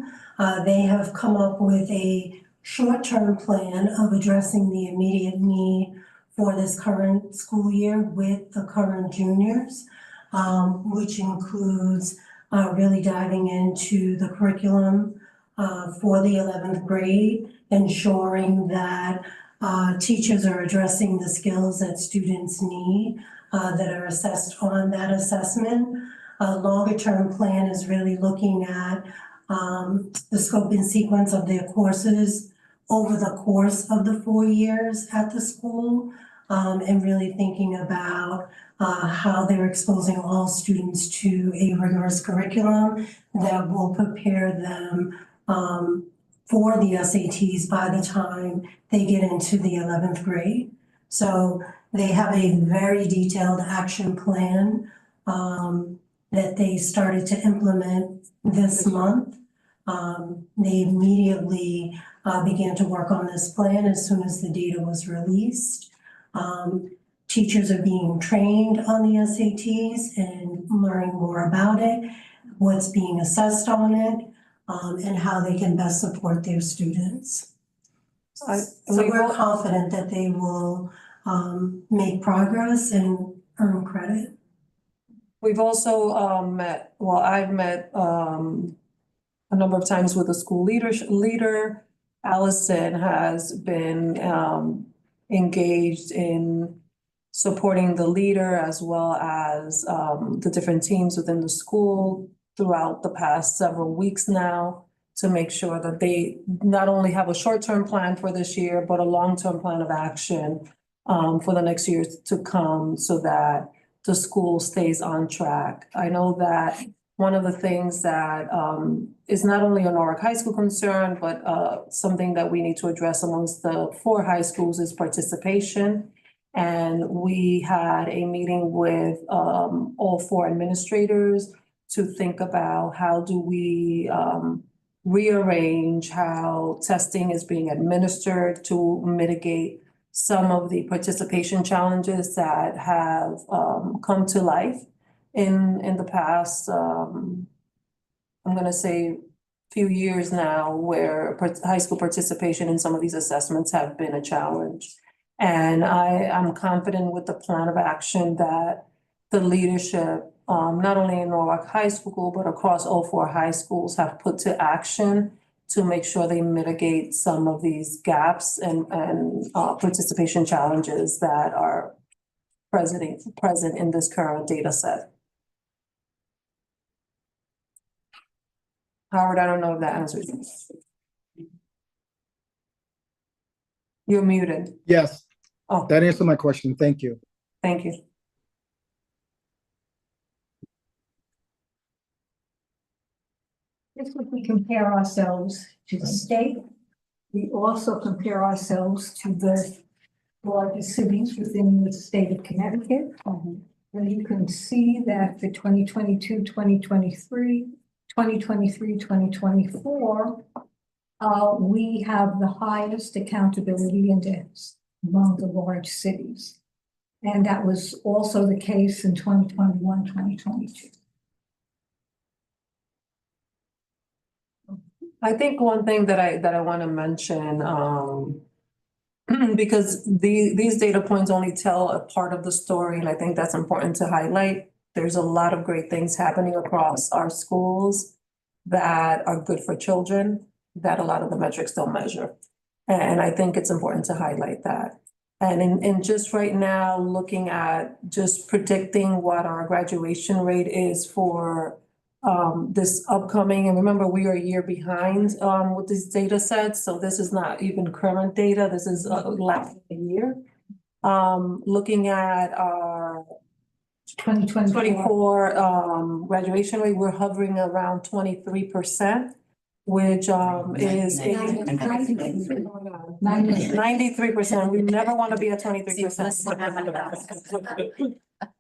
[SPEAKER 15] They have come up with a short-term plan of addressing the immediate need for this current school year with the current juniors, which includes really diving into the curriculum for the 11th grade, ensuring that teachers are addressing the skills that students need that are assessed on that assessment. A longer term plan is really looking at the scope and sequence of their courses over the course of the 4 years at the school, and really thinking about how they're exposing all students to a rigorous curriculum that will prepare them for the SATs by the time they get into the 11th grade. So they have a very detailed action plan that they started to implement this month. They immediately began to work on this plan as soon as the data was released. Teachers are being trained on the SATs and learning more about it, what's being assessed on it, and how they can best support their students. So we're confident that they will make progress and earn credit.
[SPEAKER 5] We've also I've met a number of times with the school leader. Allison has been engaged in supporting the leader as well as the different teams within the school throughout the past several weeks now, to make sure that they not only have a short-term plan for this year, but a long-term plan of action for the next years to come, so that the school stays on track. I know that one of the things that is not only a Norwalk High School concern, but something that we need to address amongst the 4 high schools is participation. And we had a meeting with all 4 administrators to think about how do we rearrange how testing is being administered to mitigate some of the participation challenges that have come to life in the past, I'm gonna say few years now, where high school participation in some of these assessments have been a challenge. And I'm confident with the plan of action that the leadership, not only in Norwalk High School, but across all 4 high schools, have put to action to make sure they mitigate some of these gaps and participation challenges that are present in this current data set. Howard, I don't know if that answers you. You're muted.
[SPEAKER 13] Yes,
[SPEAKER 5] Oh,
[SPEAKER 13] that answered my question. Thank you.
[SPEAKER 5] thank you.
[SPEAKER 14] Just if we compare ourselves to the state, we also compare ourselves to the largest cities within the state of Connecticut. And you can see that for 2022, 2023, 2024, we have the highest accountability index among the large cities. And that was also the case in 2021, 2022.
[SPEAKER 5] I think one thing that I want to mention, because these data points only tell a part of the story, and I think that's important to highlight. There's a lot of great things happening across our schools that are good for children that a lot of the metrics don't measure. And I think it's important to highlight that. And in just right now, looking at just predicting what our graduation rate is for this upcoming, and remember, we are a year behind with these data sets, so this is not even current data, this is last year. Looking at our 2024 graduation rate, we're hovering around 23%, which is 93%. We never want to be at 23%.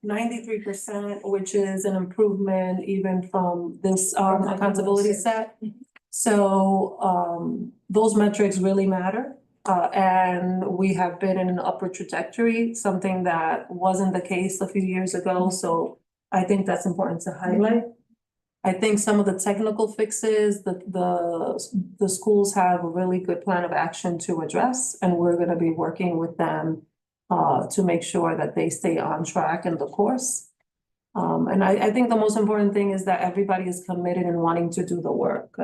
[SPEAKER 5] 93%, which is an improvement even from this accountability set. So those metrics really matter. And we have been in an upward trajectory, something that wasn't the case a few years ago. So I think that's important to highlight. I think some of the technical fixes the schools have a really good plan of action to address, and we're going to be working with them to make sure that they stay on track in the course. And I think the most important thing is that everybody is committed and wanting to do the work.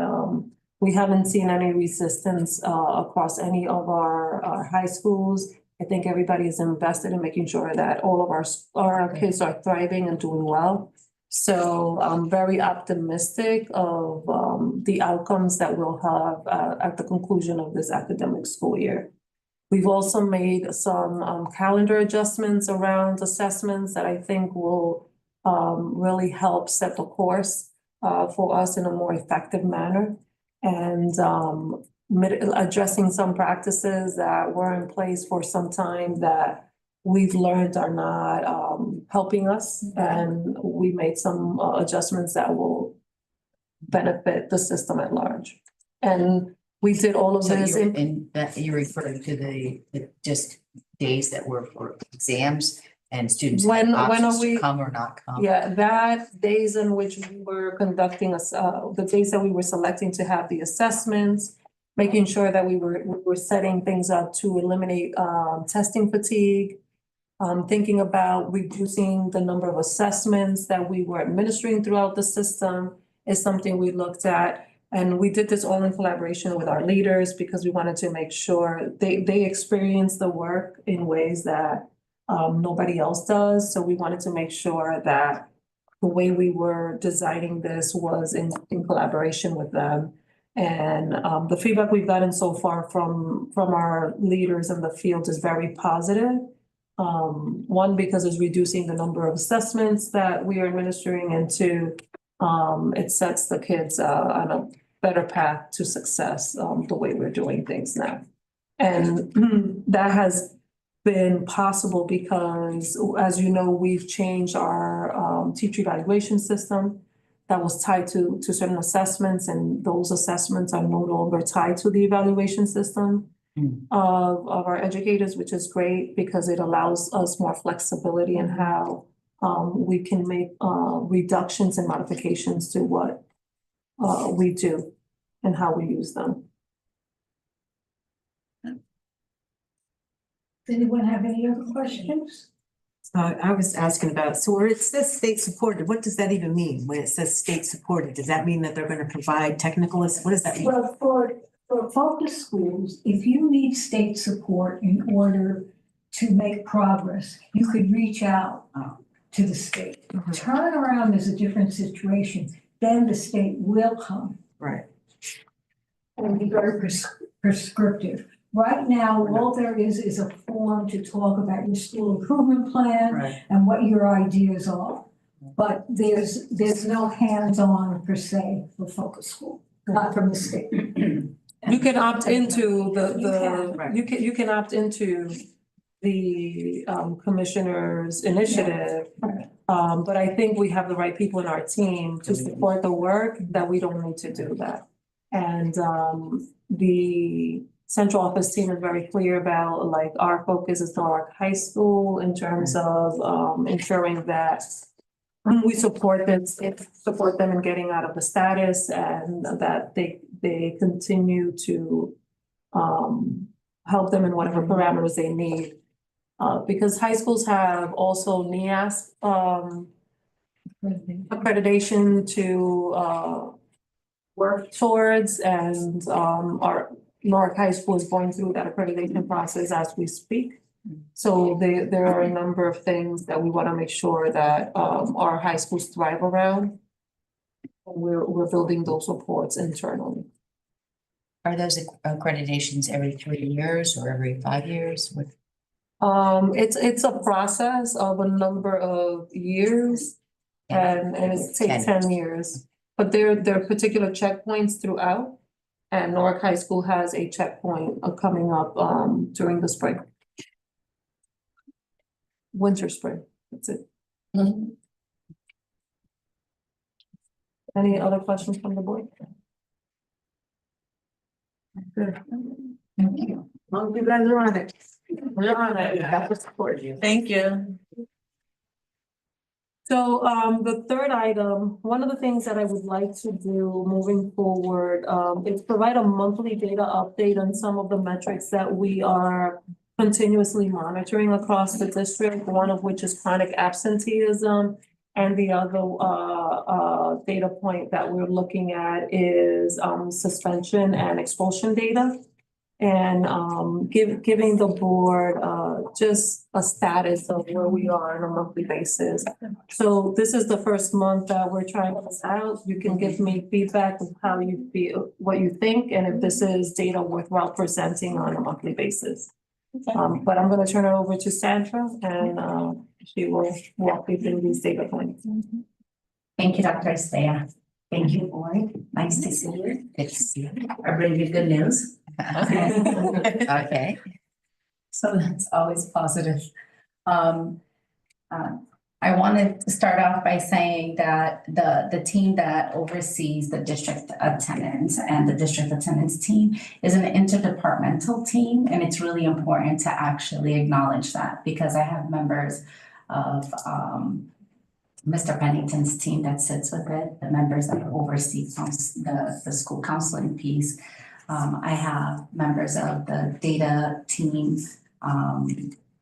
[SPEAKER 5] We haven't seen any resistance across any of our high schools. I think everybody is invested in making sure that all of our kids are thriving and doing well. So I'm very optimistic of the outcomes that we'll have at the conclusion of this academic school year. We've also made some calendar adjustments around assessments that I think will really help set the course for us in a more effective manner, and addressing some practices that were in place for some time that we've learned are not helping us, and we made some adjustments that will benefit the system at large. And we did all of this
[SPEAKER 7] in that you're referring to the just days that were for exams and students had options to come or not come.
[SPEAKER 5] Yeah, that days in which we were conducting the days that we were selecting to have the assessments, making sure that we were setting things up to eliminate testing fatigue, thinking about reducing the number of assessments that we were administering throughout the system is something we looked at. And we did this all in collaboration with our leaders because we wanted to make sure they experience the work in ways that nobody else does. So we wanted to make sure that the way we were designing this was in collaboration with them. And the feedback we've gotten so far from our leaders in the field is very positive. One, because it's reducing the number of assessments that we are administering, and two, it sets the kids on a better path to success the way we're doing things now. And that has been possible because, as you know, we've changed our teacher evaluation system that was tied to certain assessments, and those assessments are no longer tied to the evaluation system of our educators, which is great because it allows us more flexibility in how we can make reductions and modifications to what we do and how we use them.
[SPEAKER 14] Does anyone have any other questions?
[SPEAKER 2] I was asking about, so where it says state supported, what does that even mean? When it says state supported, does that mean that they're going to provide technical, what does that mean?
[SPEAKER 14] Well, for for focus schools, if you need state support in order to make progress, you could reach out to the state. Turnaround is a different situation. Then the state will come.
[SPEAKER 2] Right.
[SPEAKER 14] And be very prescriptive. Right now, all there is a form to talk about your school improvement plan
[SPEAKER 2] Right.
[SPEAKER 14] and what your ideas are. But there's no hands-on per se for focus school, not from the state.
[SPEAKER 5] You can opt into you can opt into the commissioner's initiative. But I think we have the right people in our team to support the work that we don't need to do that. And the central office team is very clear about like our focus is Norwalk High School in terms of ensuring that we support them in getting out of the status and that they continue to help them in whatever parameters they need. Because high schools have also NEAS accreditation to work towards, and our Norwalk High School is going through that accreditation process as we speak. So there are a number of things that we want to make sure that our high schools thrive around. We're building those reports internally.
[SPEAKER 7] Are those accreditations every 3 years or every 5 years?
[SPEAKER 5] It's a process of a number of years, and it takes 10 years. But there are particular checkpoints throughout, and Norwalk High School has a checkpoint coming up during the spring. Winter, spring, that's it. Any other questions from the board? Good.
[SPEAKER 7] Thank you.
[SPEAKER 5] Well, you guys are on it. We're on it. We have to support you.
[SPEAKER 9] Thank you.
[SPEAKER 5] So the third item, one of the things that I would like to do moving forward is provide a monthly data update on some of the metrics that we are continuously monitoring across the district, one of which is chronic absenteeism. And the other data point that we're looking at is suspension and expulsion data. And giving the board just a status of where we are on a monthly basis. So this is the first month that we're trying this out. You can give me feedback of how you feel, what you think, and if this is data worthwhile presenting on a monthly basis. But I'm going to turn it over to Sandra, and she will walk you through these data points.
[SPEAKER 16] Thank you, Dr. Estea. Thank you, board. Nice to see you.
[SPEAKER 7] Good to see you.
[SPEAKER 16] I bring you good news.
[SPEAKER 7] Okay.
[SPEAKER 16] So that's always positive. I wanted to start off by saying that the team that oversees the district attendance and the district attendance team is an interdepartmental team, and it's really important to actually acknowledge that because I have members of Mr. Pennington's team that sits with it, the members that oversee the school counseling piece. I have members of the data team,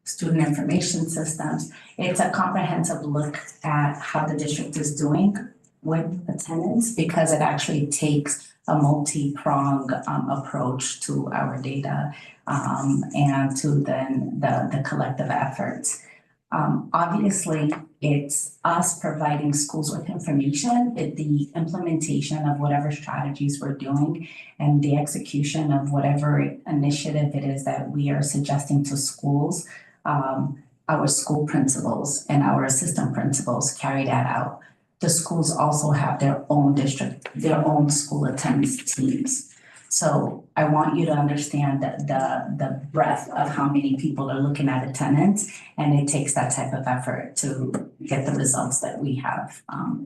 [SPEAKER 16] student information systems. It's a comprehensive look at how the district is doing with attendance because it actually takes a multi-pronged approach to our data and to then the collective efforts. Obviously, it's us providing schools with information, the implementation of whatever strategies we're doing and the execution of whatever initiative it is that we are suggesting to schools. Our school principals and our assistant principals carry that out. The schools also have their own district, their own school attendance teams. So I want you to understand that the breadth of how many people are looking at attendance, and it takes that type of effort to get the results that we have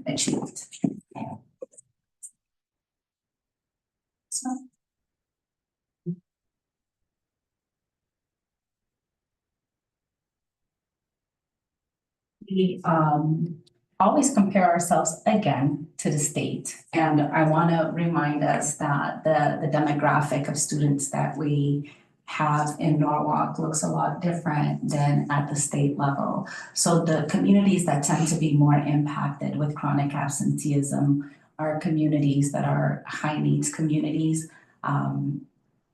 [SPEAKER 16] achieved. Yeah. So. We always compare ourselves again to the state. And I want to remind us that the demographic of students that we have in Norwalk looks a lot different than at the state level. So the communities that tend to be more impacted with chronic absenteeism are communities that are high needs communities.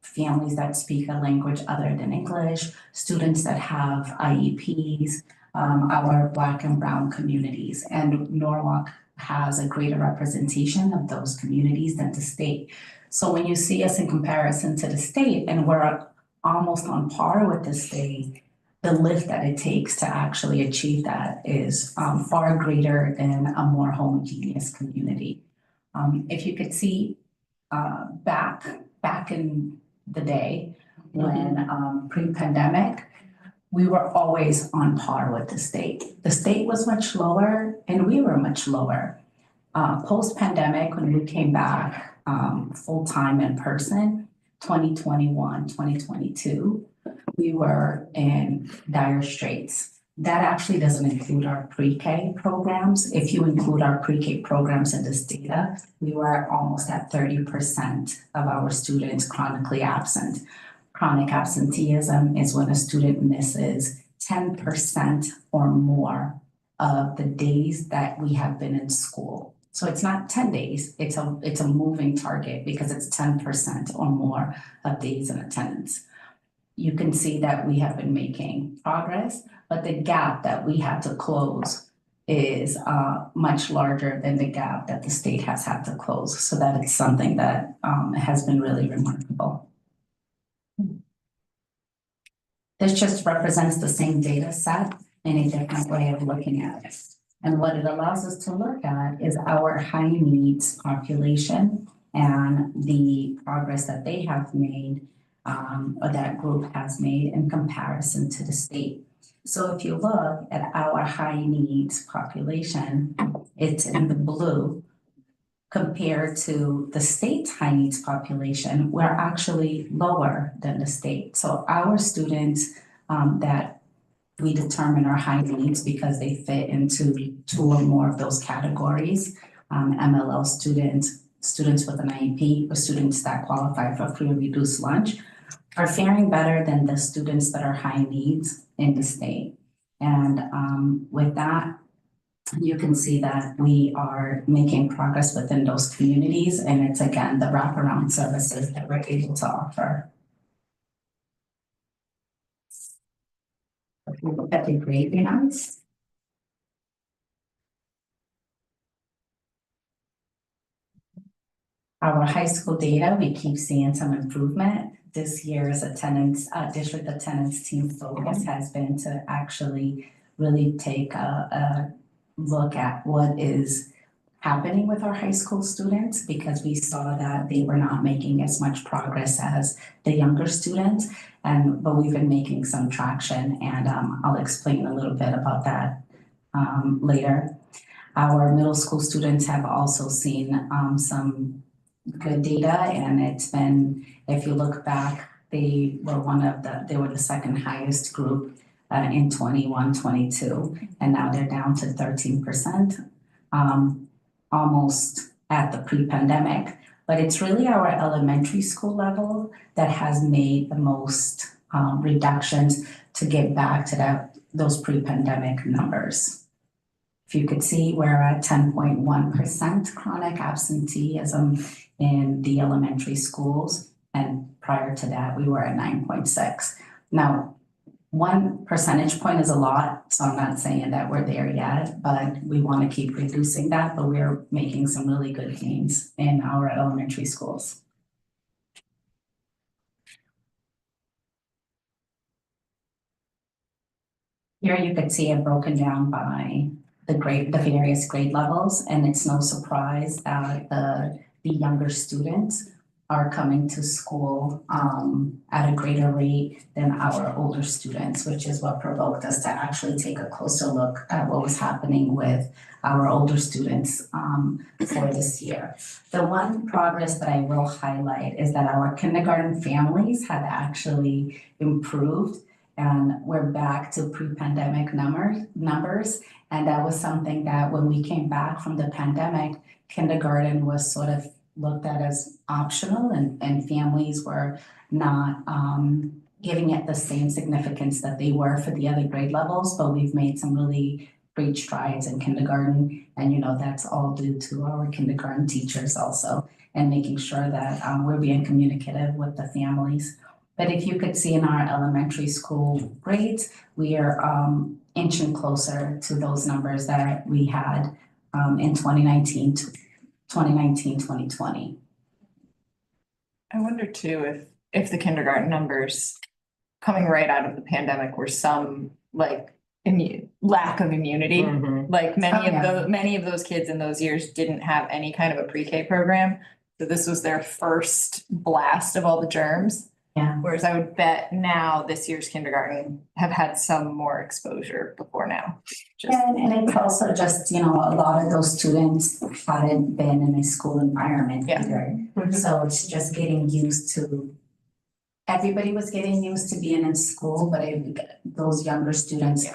[SPEAKER 16] families that speak a language other than English, students that have IEPs, our Black and Brown communities. And Norwalk has a greater representation of those communities than the state. So when you see us in comparison to the state, and we're almost on par with the state, the lift that it takes to actually achieve that is far greater than a more homogeneous community. If you could see back in the day when pre-pandemic, we were always on par with the state. The state was much lower and we were much lower. Post-pandemic, when we came back full-time in person, 2021, 2022, we were in dire straits. That actually doesn't include our pre-K programs. If you include our pre-K programs in this data, we were almost at 30% of our students chronically absent. Chronic absenteeism is when a student misses 10% or more of the days that we have been in school. So it's not 10 days, it's a moving target because it's 10% or more of days in attendance. You can see that we have been making progress, but the gap that we have to close is much larger than the gap that the state has had to close. So that it's something that has been really remarkable. This just represents the same data set in a different way of looking at it. And what it allows us to look at is our high needs population and the progress that they have made, or that group has made in comparison to the state. So if you look at our high needs population, it's in the blue. Compared to the state's high needs population, we're actually lower than the state. So our students that we determine are high needs because they fit into 2 or more of those categories, MLL students, students with an IEP, or students that qualify for free or reduced lunch, are faring better than the students that are high needs in the state. And with that, you can see that we are making progress within those communities, and it's again the wraparound services that we're able to offer. If we look at the grade bands, our high school data, we keep seeing some improvement. This year's attendance, district attendance team focus has been to actually really take a look at what is happening with our high school students, because we saw that they were not making as much progress as the younger students, but we've been making some traction, and I'll explain a little bit about that later. Our middle school students have also seen some good data, and it's been, if you look back, they were the second highest group in 21-22, and now they're down to 13%, almost at the pre-pandemic. But it's really our elementary school level that has made the most reductions to get back to those pre-pandemic numbers. If you could see, we're at 10.1% chronic absenteeism in the elementary schools, and prior to that, we were at 9.6. Now, 1 percentage point is a lot, so I'm not saying that we're there yet, but we want to keep reducing that, but we're making some really good gains in our elementary schools. Here you could see it broken down by the various grade levels, and it's no surprise that the younger students are coming to school at a greater rate than our older students, which is what provoked us to actually take a closer look at what was happening with our older students for this year. The one progress that I will highlight is that our kindergarten families have actually improved, and we're back to pre-pandemic numbers. And that was something that when we came back from the pandemic, kindergarten was sort of looked at as optional, and families were not giving it the same significance that they were for the other grade levels, but we've made some really great strides in kindergarten, and that's all due to our kindergarten teachers also. and making sure that we're being communicative with the families. But if you could see in our elementary school grades, we are inching closer to those numbers that we had in 2019-2020.
[SPEAKER 10] I wonder too, if the kindergarten numbers coming right out of the pandemic were some like lack of immunity. Like many of those kids in those years didn't have any kind of a pre-K program. So this was their first blast of all the germs.
[SPEAKER 16] Yeah.
[SPEAKER 10] Whereas I would bet now this year's kindergarten have had some more exposure before now.
[SPEAKER 16] And it's also just, a lot of those students hadn't been in a school environment either. So it's just getting used to, everybody was getting used to being in school, but those younger students,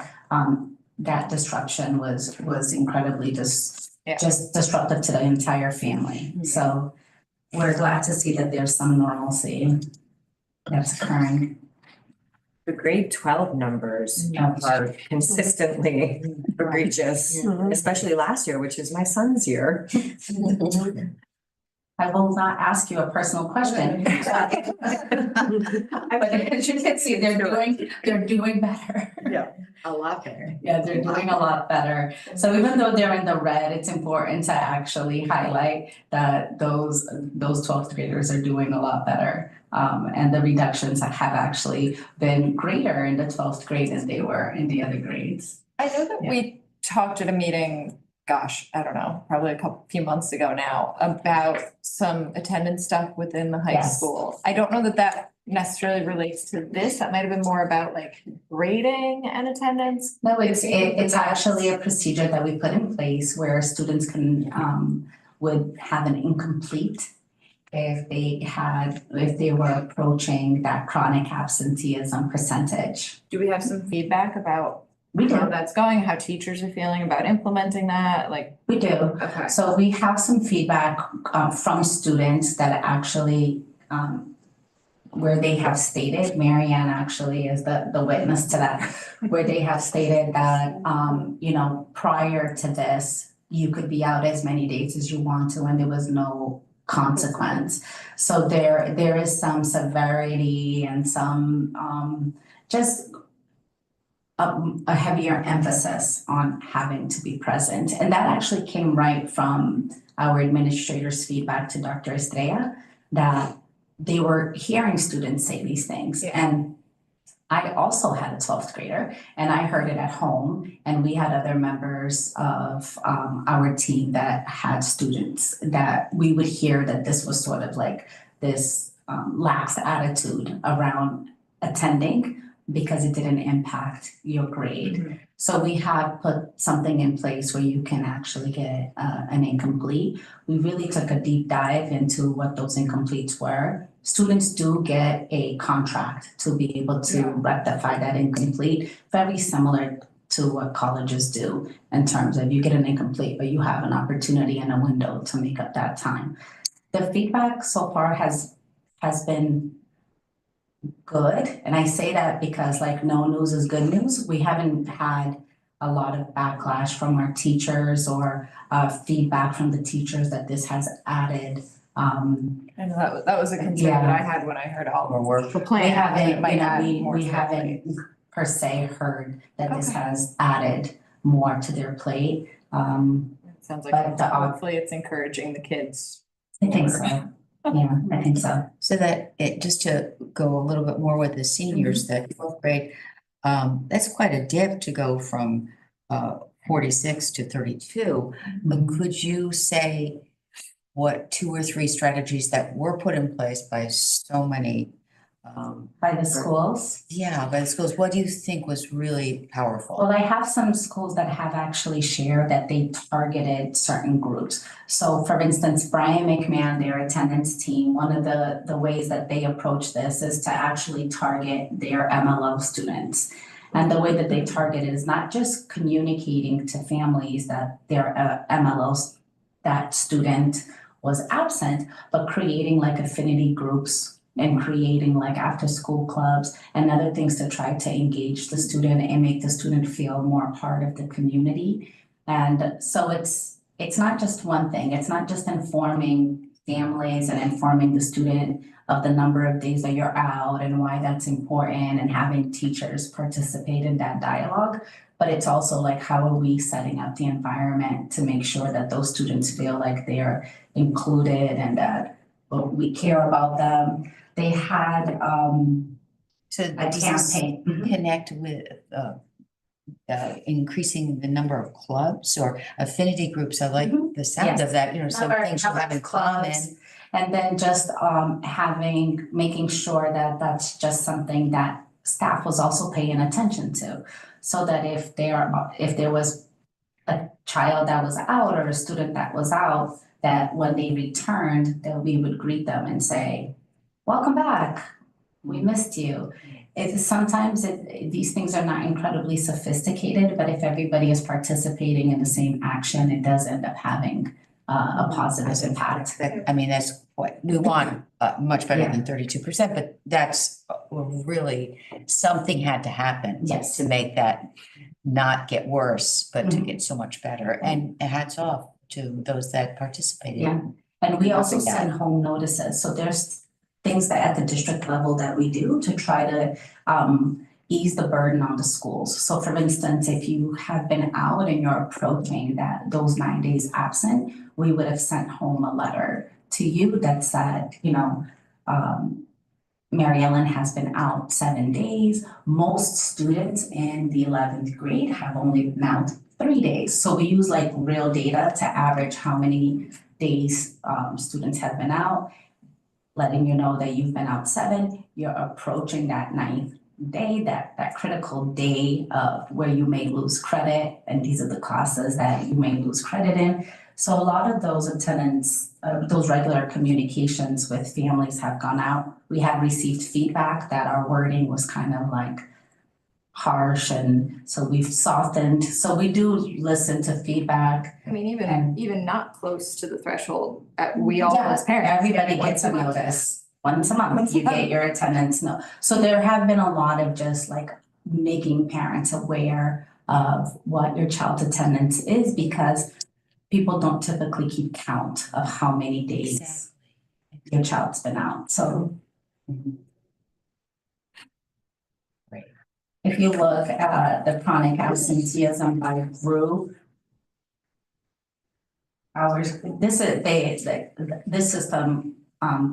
[SPEAKER 16] that disruption was incredibly just disruptive to the entire family. So we're glad to see that there's some normalcy that's occurring.
[SPEAKER 4] The grade 12 numbers are consistently egregious, especially last year, which is my son's year.
[SPEAKER 16] I will not ask you a personal question. But as you can see, they're doing better.
[SPEAKER 4] Yeah, a lot better.
[SPEAKER 16] Yeah, they're doing a lot better. So even though they're in the red, it's important to actually highlight that those 12th graders are doing a lot better. And the reductions have actually been greater in the 12th grade than they were in the other grades.
[SPEAKER 10] I know that we talked at a meeting, gosh, I don't know, probably a few months ago now, about some attendance stuff within the high school. I don't know that necessarily relates to this. That might have been more about like grading and attendance.
[SPEAKER 16] No, it's actually a procedure that we put in place where students can would have an incomplete if they were approaching that chronic absenteeism percentage.
[SPEAKER 10] Do we have some feedback about
[SPEAKER 16] We do.
[SPEAKER 10] how that's going, how teachers are feeling about implementing that?
[SPEAKER 16] We do.
[SPEAKER 10] Okay.
[SPEAKER 16] So we have some feedback from students that actually where they have stated, Marianne actually is the witness to that, where they have stated that prior to this, you could be out as many days as you want to and there was no consequence. So there is some severity and some just a heavier emphasis on having to be present. And that actually came right from our administrator's feedback to Dr. Estrella, that they were hearing students say these things. And I also had a 12th grader and I heard it at home, and we had other members of our team that had students that we would hear that this was sort of like this lax attitude around attending because it didn't impact your grade. So we have put something in place where you can actually get an incomplete. We really took a deep dive into what those incompletes were. Students do get a contract to be able to rectify that incomplete, very similar to what colleges do in terms of you get an incomplete, but you have an opportunity and a window to make up that time. The feedback so far has been good. And I say that because like no news is good news. We haven't had a lot of backlash from our teachers or feedback from the teachers that this has added.
[SPEAKER 10] I know that was a concern that I had when I heard all the plan.
[SPEAKER 16] We haven't per se heard that this has added more to their plate.
[SPEAKER 10] It sounds like hopefully it's encouraging the kids.
[SPEAKER 16] I think so. Yeah, I think so.
[SPEAKER 7] So that just to go a little bit more with the seniors, that 12th grade, that's quite a dip to go from 46 to 32. But could you say what 2 or 3 strategies that were put in place by so many
[SPEAKER 16] by the schools?
[SPEAKER 7] Yeah, by the schools. What do you think was really powerful?
[SPEAKER 16] Well, I have some schools that have actually shared that they targeted certain groups. So for instance, Brian McMahon, their attendance team, one of the ways that they approach this is to actually target their MLO students. And the way that they target it is not just communicating to families that their MLOs, that student was absent, but creating like affinity groups and creating like after school clubs and other things to try to engage the student and make the student feel more part of the community. And so it's not just one thing. It's not just informing families and informing the student of the number of days that you're out and why that's important and having teachers participate in that dialogue. But it's also like, how are we setting up the environment to make sure that those students feel like they're included and that we care about them. They had
[SPEAKER 7] So
[SPEAKER 16] a
[SPEAKER 7] does this
[SPEAKER 16] campaign. Mhm.
[SPEAKER 7] connect with increasing the number of clubs or affinity groups? I like the sound
[SPEAKER 16] Yes.
[SPEAKER 7] of that, you know, some
[SPEAKER 16] Number-
[SPEAKER 7] things you have in common.
[SPEAKER 16] And then just making sure that that's just something that staff was also paying attention to. So that if there was a child that was out or a student that was out, that when they returned, that we would greet them and say, welcome back, we missed you. These things are not incredibly sophisticated, but if everybody is participating in the same action, it does end up having a positive impact.
[SPEAKER 7] I mean, that's what we want, much better than 32%, but that's really, something had to happen to make that not get worse, but to get so much better. And hats off to those that participated.
[SPEAKER 16] Yeah, and we also send home notices, so there's things that at the district level that we do to try to ease the burden on the schools. So for instance, if you have been out and you're approaching those 9 days absent, we would have sent home a letter to you that said, Mary Ellen has been out 7 days. Most students in the 11th grade have only been out 3 days. So we use like real data to average how many days students have been out, letting you know that you've been out 7, you're approaching that 9th day, that critical day of where you may lose credit, and these are the classes that you may lose credit in. So a lot of those attendance, those regular communications with families have gone out. We have received feedback that our wording was kind of like harsh, and so we've softened. So we do listen to feedback.
[SPEAKER 10] I mean, even not close to the threshold, we all as parents.
[SPEAKER 16] Everybody gets a notice. Once a month, you get your attendance note. So there have been a lot of just like making parents aware of what your child's attendance is, because people don't typically keep count of how many days your child's been out, so. If you look at the chronic absenteeism by group, this system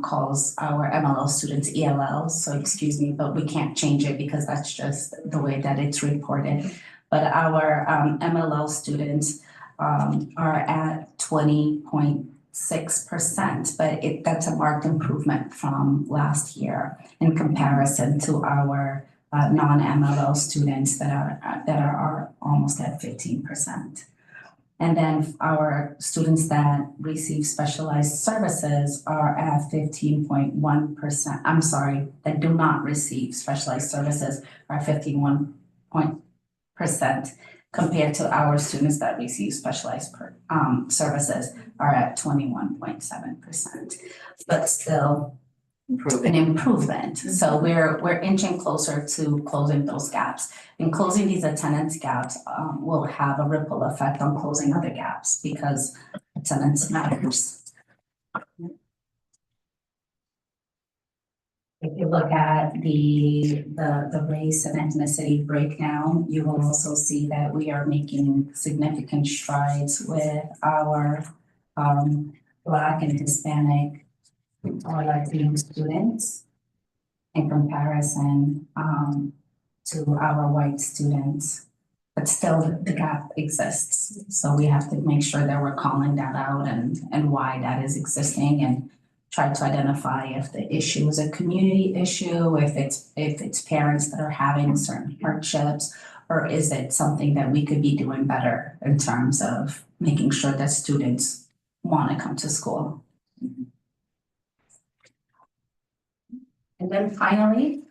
[SPEAKER 16] calls our MLL students ELLs, so excuse me, but we can't change it because that's just the way that it's reported. But our MLL students are at 20.6%, but that's a marked improvement from last year in comparison to our non-MLL students that are almost at 15%. And then our students that receive specialized services are at 15.1%. I'm sorry, that do not receive specialized services are 51% compared to our students that receive specialized services are at 21.7%. But still an improvement. So we're inching closer to closing those gaps. And closing these attendance gaps will have a ripple effect on closing other gaps because attendance matters. If you look at the race and ethnicity breakdown, you will also see that we are making significant strides with our Black and Hispanic or Latino students in comparison to our white students, but still the gap exists. So we have to make sure that we're calling that out and why that is existing, and try to identify if the issue is a community issue, if it's parents that are having certain hardships, or is it something that we could be doing better in terms of making sure that students want to come to school. And then finally,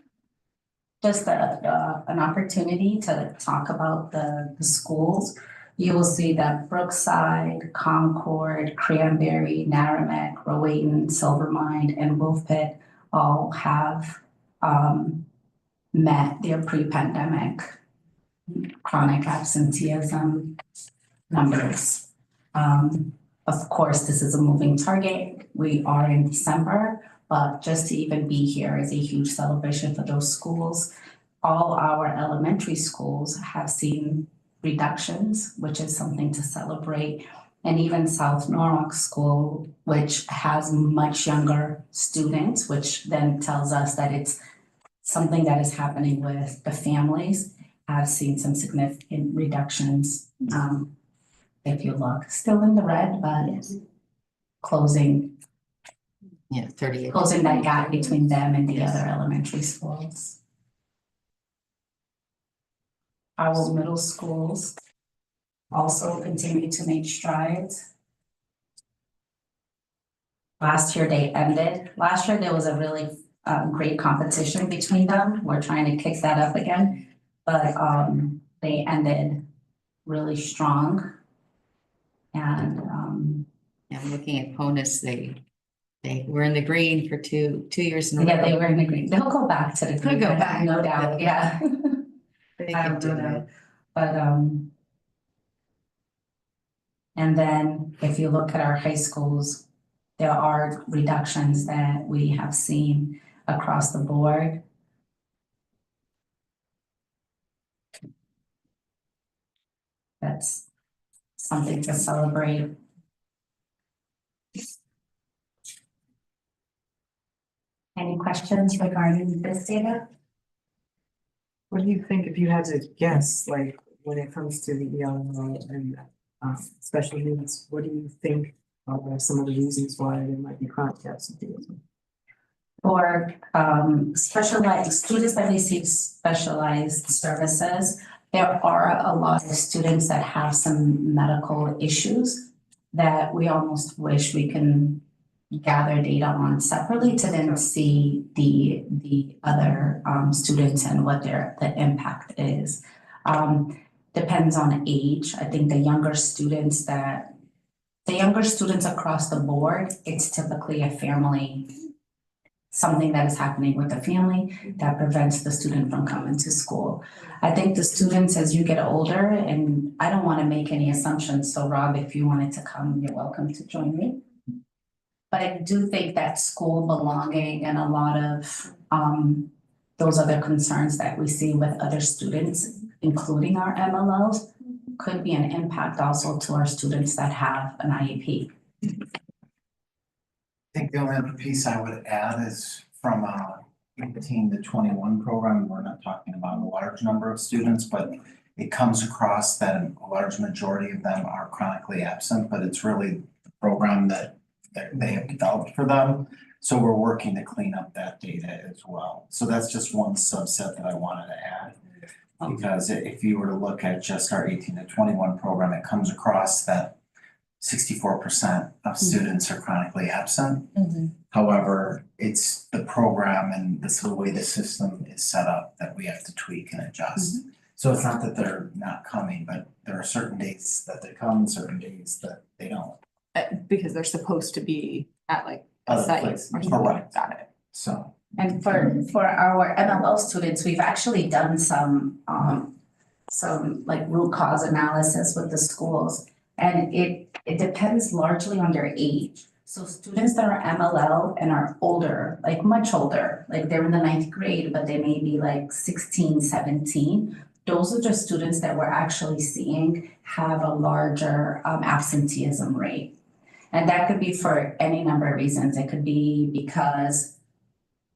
[SPEAKER 16] just an opportunity to talk about the schools. You will see that Brookside, Concord, Cranberry, Narragansett, Rowayton, Silvermine, and Wolf Pit all have met their pre-pandemic chronic absenteeism numbers. Of course, this is a moving target. We are in December, but just to even be here is a huge celebration for those schools. All our elementary schools have seen reductions, which is something to celebrate. And even South Norwalk School, which has much younger students, which then tells us that it's something that is happening with the families, have seen some significant reductions. If you look, still in the red, but closing
[SPEAKER 7] Yeah, 38.
[SPEAKER 16] closing that gap between them and the other elementary schools. Our middle schools also continue to make strides. Last year they ended. Last year there was a really great competition between them. We're trying to kick that up again, but they ended really strong. And
[SPEAKER 7] I'm looking at Ponus, they were in the green for two years in a row.
[SPEAKER 16] yeah, they were in the green. They'll go back to the green.
[SPEAKER 7] They'll go back.
[SPEAKER 16] No doubt, yeah.
[SPEAKER 7] They
[SPEAKER 16] I
[SPEAKER 7] can
[SPEAKER 16] don't
[SPEAKER 7] do
[SPEAKER 16] know. But and then if you look at our high schools, there are reductions that we have seen across the board. That's something to celebrate. Any questions regarding this data?
[SPEAKER 17] What do you think, if you had to guess, like, when it comes to the ELL and special needs, what do you think are some of the reasons why there might be chronic absenteeism?
[SPEAKER 16] For specialized students that receive specialized services, there are a lot of students that have some medical issues that we almost wish we can gather data on separately to then see the other students and what the impact is. Depends on age. I think the younger students across the board, it's typically a family, something that is happening with the family that prevents the student from coming to school. I think the students, as you get older, and I don't want to make any assumptions, so Rob, if you wanted to come, you're welcome to join me. But I do think that school belonging and a lot of those other concerns that we see with other students, including our MLLs, could be an impact also to our students that have an IEP.
[SPEAKER 18] I think the only other piece I would add is from 18 to 21 program, we're not talking about a large number of students, but it comes across that a large majority of them are chronically absent, but it's really the program that they have developed for them. So we're working to clean up that data as well. So that's just one subset that I wanted to add. Because if you were to look at just our 18 to 21 program, it comes across that 64% of students are chronically absent. However, it's the program and the way the system is set up that we have to tweak and adjust. So it's not that they're not coming, but there are certain days that they come, certain days that they don't.
[SPEAKER 10] Because they're supposed to be at like a
[SPEAKER 18] Other
[SPEAKER 10] site
[SPEAKER 18] places,
[SPEAKER 10] or something.
[SPEAKER 18] correct.
[SPEAKER 10] Got it.
[SPEAKER 18] So.
[SPEAKER 16] And for our MLL students, we've actually done some like root cause analysis with the schools. And it depends largely on their age. So students that are MLL and are older, like much older, like they're in the 9th grade, but they may be like 16, 17. Those are the students that we're actually seeing have a larger absenteeism rate. And that could be for any number of reasons. It could be because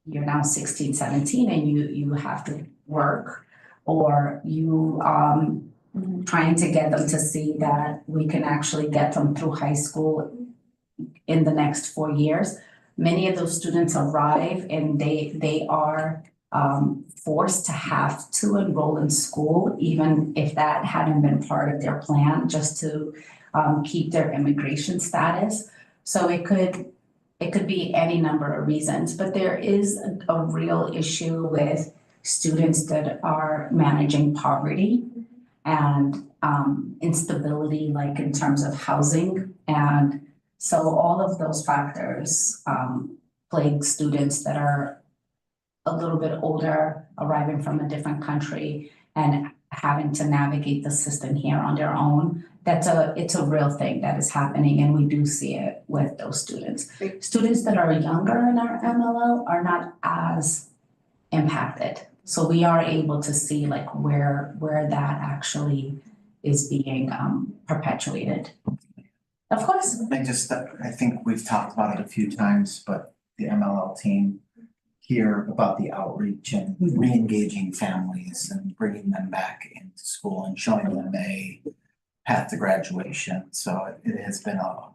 [SPEAKER 16] you're now 16, 17 and you have to work, or you trying to get them to see that we can actually get them through high school in the next 4 years. Many of those students arrive and they are forced to have to enroll in school, even if that hadn't been part of their plan, just to keep their immigration status. So it could be any number of reasons, but there is a real issue with students that are managing poverty and instability, like in terms of housing. And so all of those factors plague students that are a little bit older, arriving from a different country, and having to navigate the system here on their own. It's a real thing that is happening, and we do see it with those students. Students that are younger in our MLO are not as impacted. So we are able to see like where that actually is being perpetuated. Of course.
[SPEAKER 18] I think we've talked about it a few times, but the MLL team here about the outreach and re-engaging families and bringing them back into school and showing them a path to graduation. So it has been a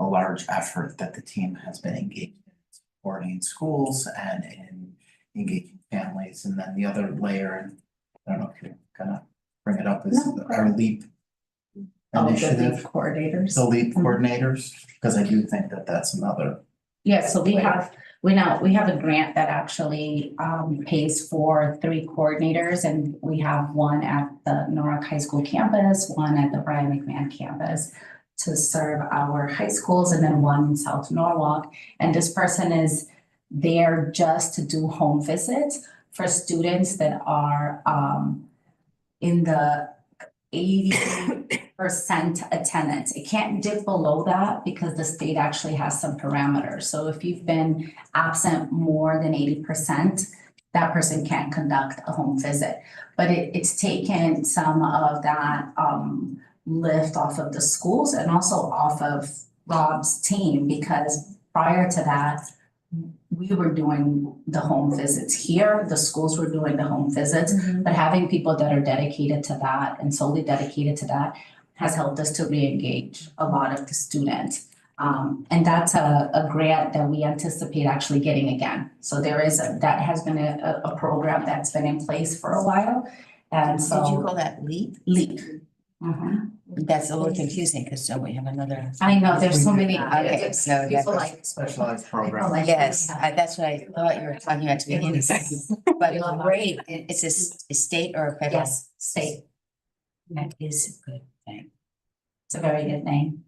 [SPEAKER 18] large effort that the team has been engaged in supporting schools and in engaging families. And then the other layer, and I don't know if you're gonna bring it up, is our LEAP initiative.
[SPEAKER 16] The LEAP coordinators.
[SPEAKER 18] The LEAP coordinators, because I do think that that's another.
[SPEAKER 16] Yeah, so we have a grant that actually pays for 3 coordinators, and we have one at the Norwalk High School campus, one at the Brian McMahon campus to serve our high schools, and then one in South Norwalk. And this person is there just to do home visits for students that are in the 80% attendance. It can't dip below that because the state actually has some parameters. So if you've been absent more than 80%, that person can't conduct a home visit. But it's taken some of that lift off of the schools and also off of Rob's team, because prior to that, we were doing the home visits here, the schools were doing the home visits, but having people that are dedicated to that and solely dedicated to that has helped us to re-engage a lot of the students. And that's a grant that we anticipate actually getting again. So that has been a program that's been in place for a while. And so.
[SPEAKER 7] Did you call that LEAP?
[SPEAKER 16] LEAP.
[SPEAKER 7] That's a little confusing because we have another.
[SPEAKER 16] I know, there's so many.
[SPEAKER 7] Okay, so
[SPEAKER 16] People
[SPEAKER 7] that's
[SPEAKER 16] like.
[SPEAKER 18] Specialized program.
[SPEAKER 7] yes, that's what I thought you were talking about to begin with. But it's great. It's a state or a federal?
[SPEAKER 16] Yes, state.
[SPEAKER 7] That is a good thing.
[SPEAKER 16] It's a very good thing.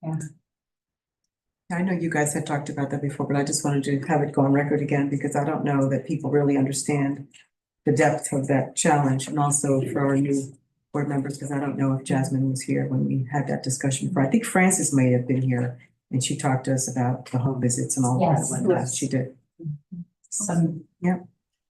[SPEAKER 16] Yeah.
[SPEAKER 17] I know you guys had talked about that before, but I just wanted to have it go on record again because I don't know that people really understand the depth of that challenge, and also for our new board members, because I don't know if Jasmine was here when we had that discussion before. I think Frances may have been here and she talked to us about the home visits and all
[SPEAKER 16] Yes,
[SPEAKER 17] that. Yes, she did.
[SPEAKER 16] Yeah.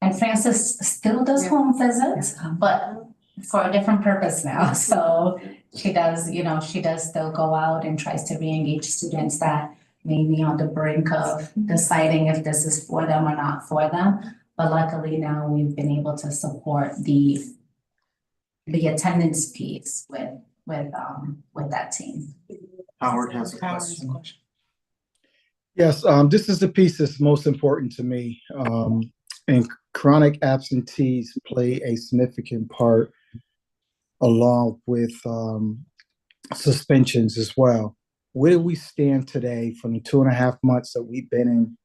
[SPEAKER 16] And Frances still does home visits, but for a different purpose now. So she does still go out and tries to re-engage students that may be on the brink of deciding if this is for them or not for them. But luckily now we've been able to support the attendance piece with that team.
[SPEAKER 18] Howard has a question.
[SPEAKER 13] Yes, this is the piece that's most important to me. And chronic absentees play a significant part along with suspensions as well. Where do we stand today from the 2.5 months that we've been in,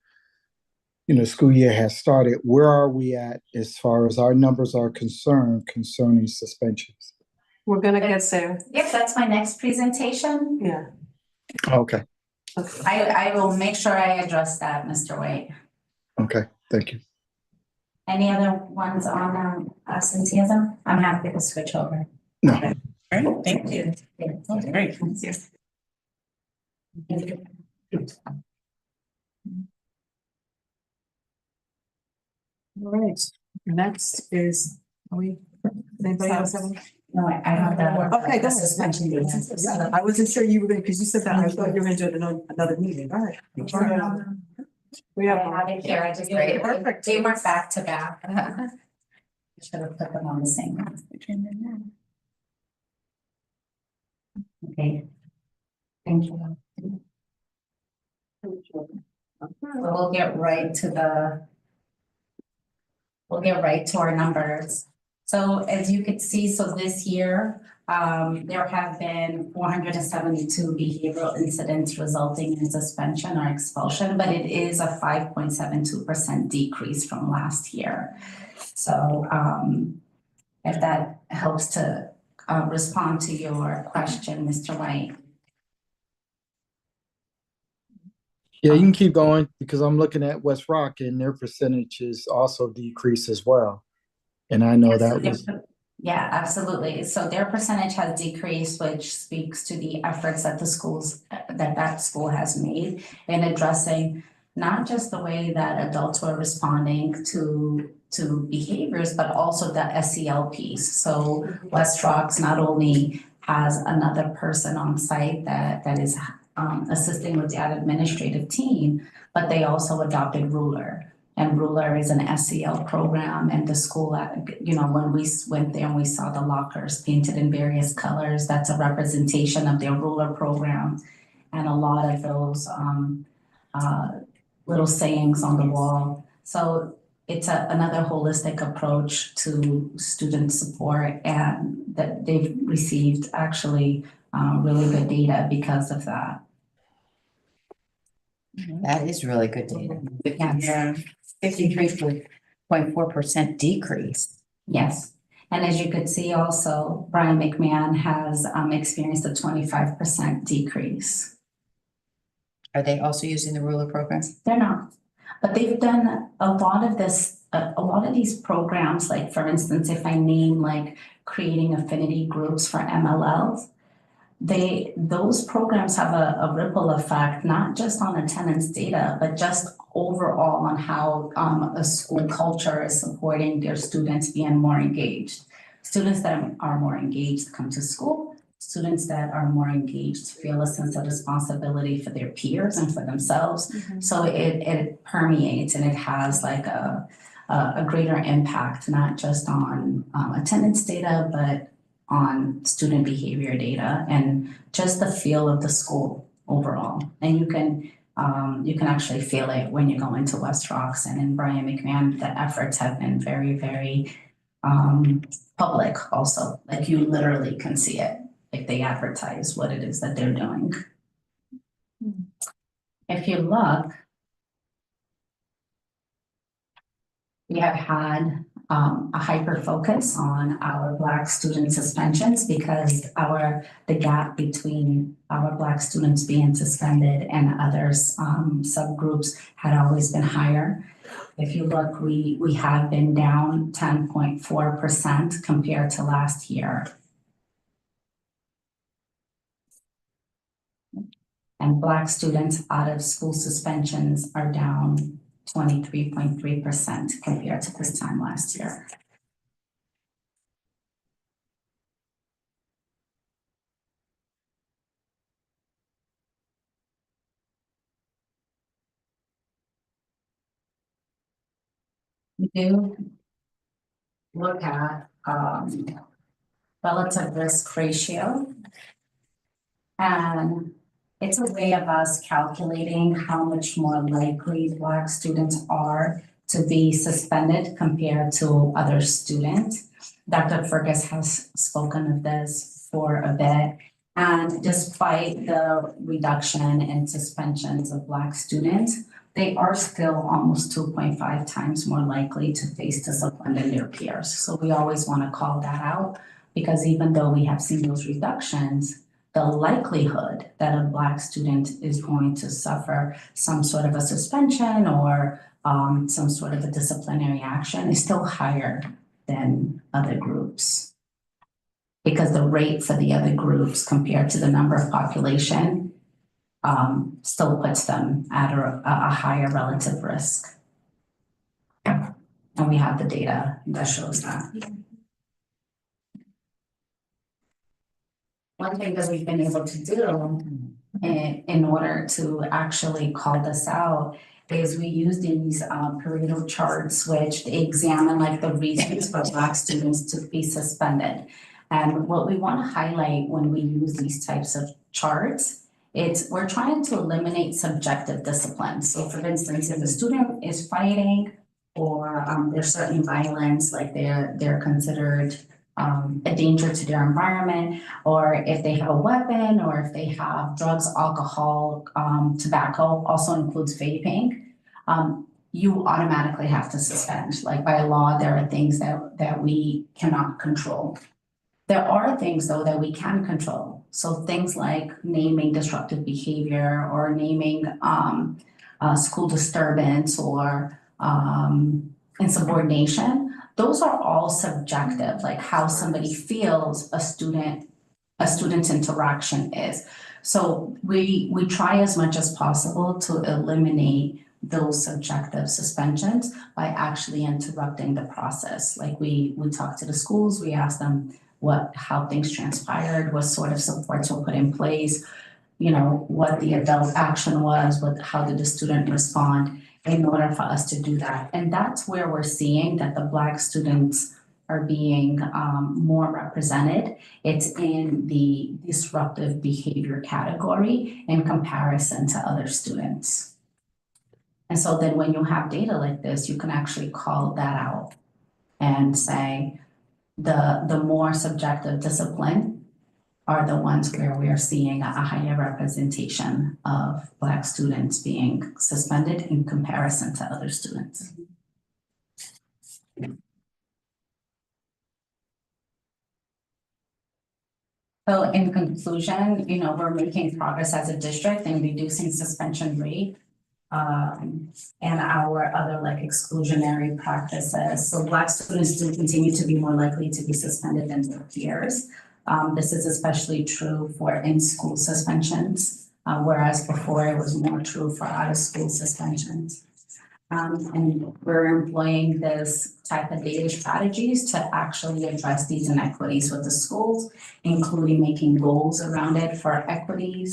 [SPEAKER 13] school year has started? Where are we at as far as our numbers are concerned concerning suspensions?
[SPEAKER 5] We're gonna get there.
[SPEAKER 16] Yep, that's my next presentation.
[SPEAKER 5] Yeah.
[SPEAKER 13] Okay.
[SPEAKER 16] I will make sure I address that, Mr. White.
[SPEAKER 13] Okay, thank you.
[SPEAKER 16] Any other ones on absenteeism? I'm happy to switch over.
[SPEAKER 13] No.
[SPEAKER 7] All right, thank you.
[SPEAKER 16] Great, thank you.
[SPEAKER 17] All right, next is, anybody else have any?
[SPEAKER 16] No, I have that.
[SPEAKER 17] Okay, go ahead. I wasn't sure you were gonna, because you said that, I thought you were gonna do another meeting, all right. We have.
[SPEAKER 16] I have it here, I just.
[SPEAKER 17] Perfect.
[SPEAKER 16] They weren't back to back. I should have put them on the same. Okay. Thank you. So we'll get right to our numbers. So as you could see, so this year, there have been 472 behavioral incidents resulting in suspension or expulsion, but it is a 5.72% decrease from last year. So if that helps to respond to your question, Mr. White.
[SPEAKER 13] Yeah, you can keep going because I'm looking at West Rock and their percentages also decrease as well. And I know
[SPEAKER 16] So
[SPEAKER 13] that
[SPEAKER 16] their-
[SPEAKER 13] was,
[SPEAKER 16] Yeah, absolutely. So their percentage has decreased, which speaks to the efforts that that school has made in addressing not just the way that adults were responding to behaviors, but also the SEL piece. So West Rocks not only has another person on site that is assisting with that administrative team, but they also adopted Ruler. And Ruler is an SEL program, and the school, when we went there and we saw the lockers painted in various colors, that's a representation of their Ruler program. And a lot of those little sayings on the wall. So it's another holistic approach to student support, and that they've received actually really good data because of that.
[SPEAKER 7] That is really good data.
[SPEAKER 16] Yeah.
[SPEAKER 7] 53.4% decrease.
[SPEAKER 16] Yes, and as you could see also, Brian McMahon has experienced a 25% decrease.
[SPEAKER 7] Are they also using the ruler programs?
[SPEAKER 16] They're not, but they've done a lot of this, a lot of these programs, like for instance, if I name like creating affinity groups for MLLs, those programs have a ripple effect, not just on attendance data, but just overall on how a school culture is supporting their students being more engaged. Students that are more engaged come to school. Students that are more engaged feel a sense of responsibility for their peers and for themselves. So it permeates, and it has like a greater impact, not just on attendance data, but on student behavior data and just the feel of the school overall. And you can actually feel it when you go into West Rocks, and in Brian McMahon, the efforts have been very, very public also. Like you literally can see it, like they advertise what it is that they're doing. If you look, we have had a hyper focus on our Black student suspensions because the gap between our Black students being suspended and others subgroups had always been higher. If you look, we have been down 10.4% compared to last year. And Black students out of school suspensions are down 23.3% compared to this time last year. We do look at relative risk ratio, and it's a way of us calculating how much more likely Black students are to be suspended compared to other students. Dr. Fergus has spoken of this for a bit, and despite the reduction in suspensions of Black students, they are still almost 2.5 times more likely to face discipline than their peers. So we always want to call that out, because even though we have seen those reductions, the likelihood that a Black student is going to suffer some sort of a suspension or some sort of a disciplinary action is still higher than other groups. Because the rate for the other groups compared to the number of population still puts them at a higher relative risk. And we have the data that shows that. One thing that we've been able to do in order to actually call this out is we use these Pareto charts, which they examine like the reasons for Black students to be suspended. And what we want to highlight when we use these types of charts, we're trying to eliminate subjective discipline. So for instance, if a student is fighting or there's certain violence, like they're considered a danger to their environment, or if they have a weapon, or if they have drugs, alcohol, tobacco, also includes vaping, you automatically have to suspend. Like by law, there are things that we cannot control. There are things though that we can control. So things like naming disruptive behavior or naming school disturbance or insubordination. those are all subjective, like how somebody feels a student's interaction is. So we try as much as possible to eliminate those subjective suspensions by actually interrupting the process. Like we talk to the schools, we ask them how things transpired, what sort of supports were put in place, you know, what the adult action was, how did the student respond in order for us to do that. And that's where we're seeing that the Black students are being more represented. It's in the disruptive behavior category in comparison to other students. And so then when you have data like this, you can actually call that out and say the more subjective discipline are the ones where we are seeing a higher representation of Black students being suspended in comparison to other students. So in conclusion, you know, we're making progress as a district in reducing suspension rate and our other like exclusionary practices. So Black students do continue to be more likely to be suspended than their peers. This is especially true for in-school suspensions, whereas before it was more true for out-of-school suspensions. And we're employing this type of data strategies to actually address these inequities with the schools, including making goals around it for equity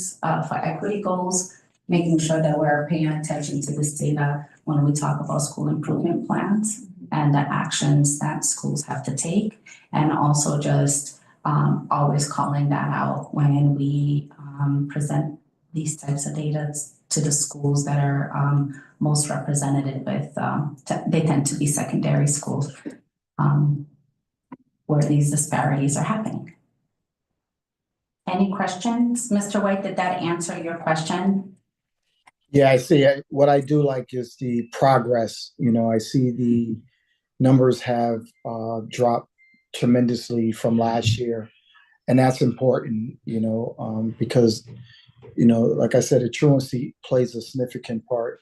[SPEAKER 16] goals, making sure that we're paying attention to this data when we talk about school improvement plans and the actions that schools have to take, and also just always calling that out when we present these types of data to the schools that are most represented with, they tend to be secondary schools where these disparities are happening. Any questions? Mr. White, did that answer your question?
[SPEAKER 13] Yeah, I see. What I do like is the progress. You know, I see the numbers have dropped tremendously from last year. And that's important, you know, because, you know, like I said, the truancy plays a significant part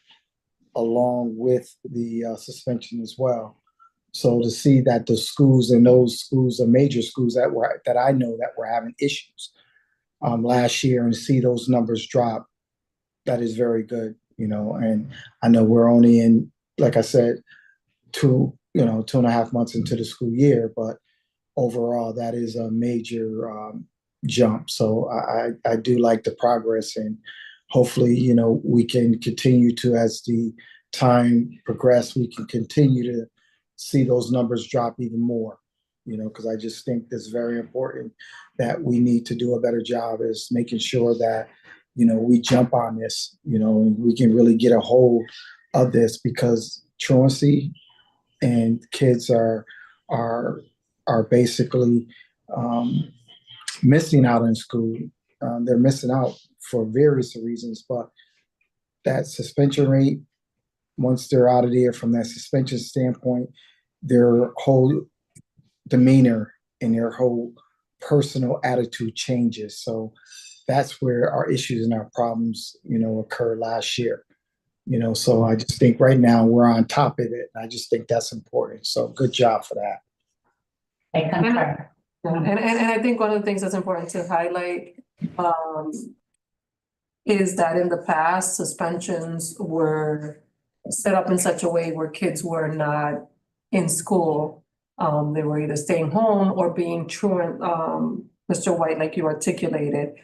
[SPEAKER 13] along with the suspension as well. So to see that the schools and those schools are major schools that I know that were having issues last year, and see those numbers drop, that is very good, you know. And I know we're only in, like I said, 2.5 months into the school year, but overall that is a major jump. So I do like the progress, and hopefully, you know, we can continue to, as the time progress, we can continue to see those numbers drop even more, you know, because I just think it's very important that we need to do a better job is making sure that, you know, we jump on this, you know, and we can really get a hold of this, because truancy and kids are basically missing out in school. They're missing out for various reasons, but that suspension rate, once they're out of there from that suspension standpoint, their whole demeanor and their whole personal attitude changes. So that's where our issues and our problems, you know, occurred last year. You know, so I just think right now we're on top of it. I just think that's important. So good job for that.
[SPEAKER 16] I concur.
[SPEAKER 5] And I think one of the things that's important to highlight is that in the past, suspensions were set up in such a way where kids were not in school. They were either staying home or being truant, Mr. White, like you articulated.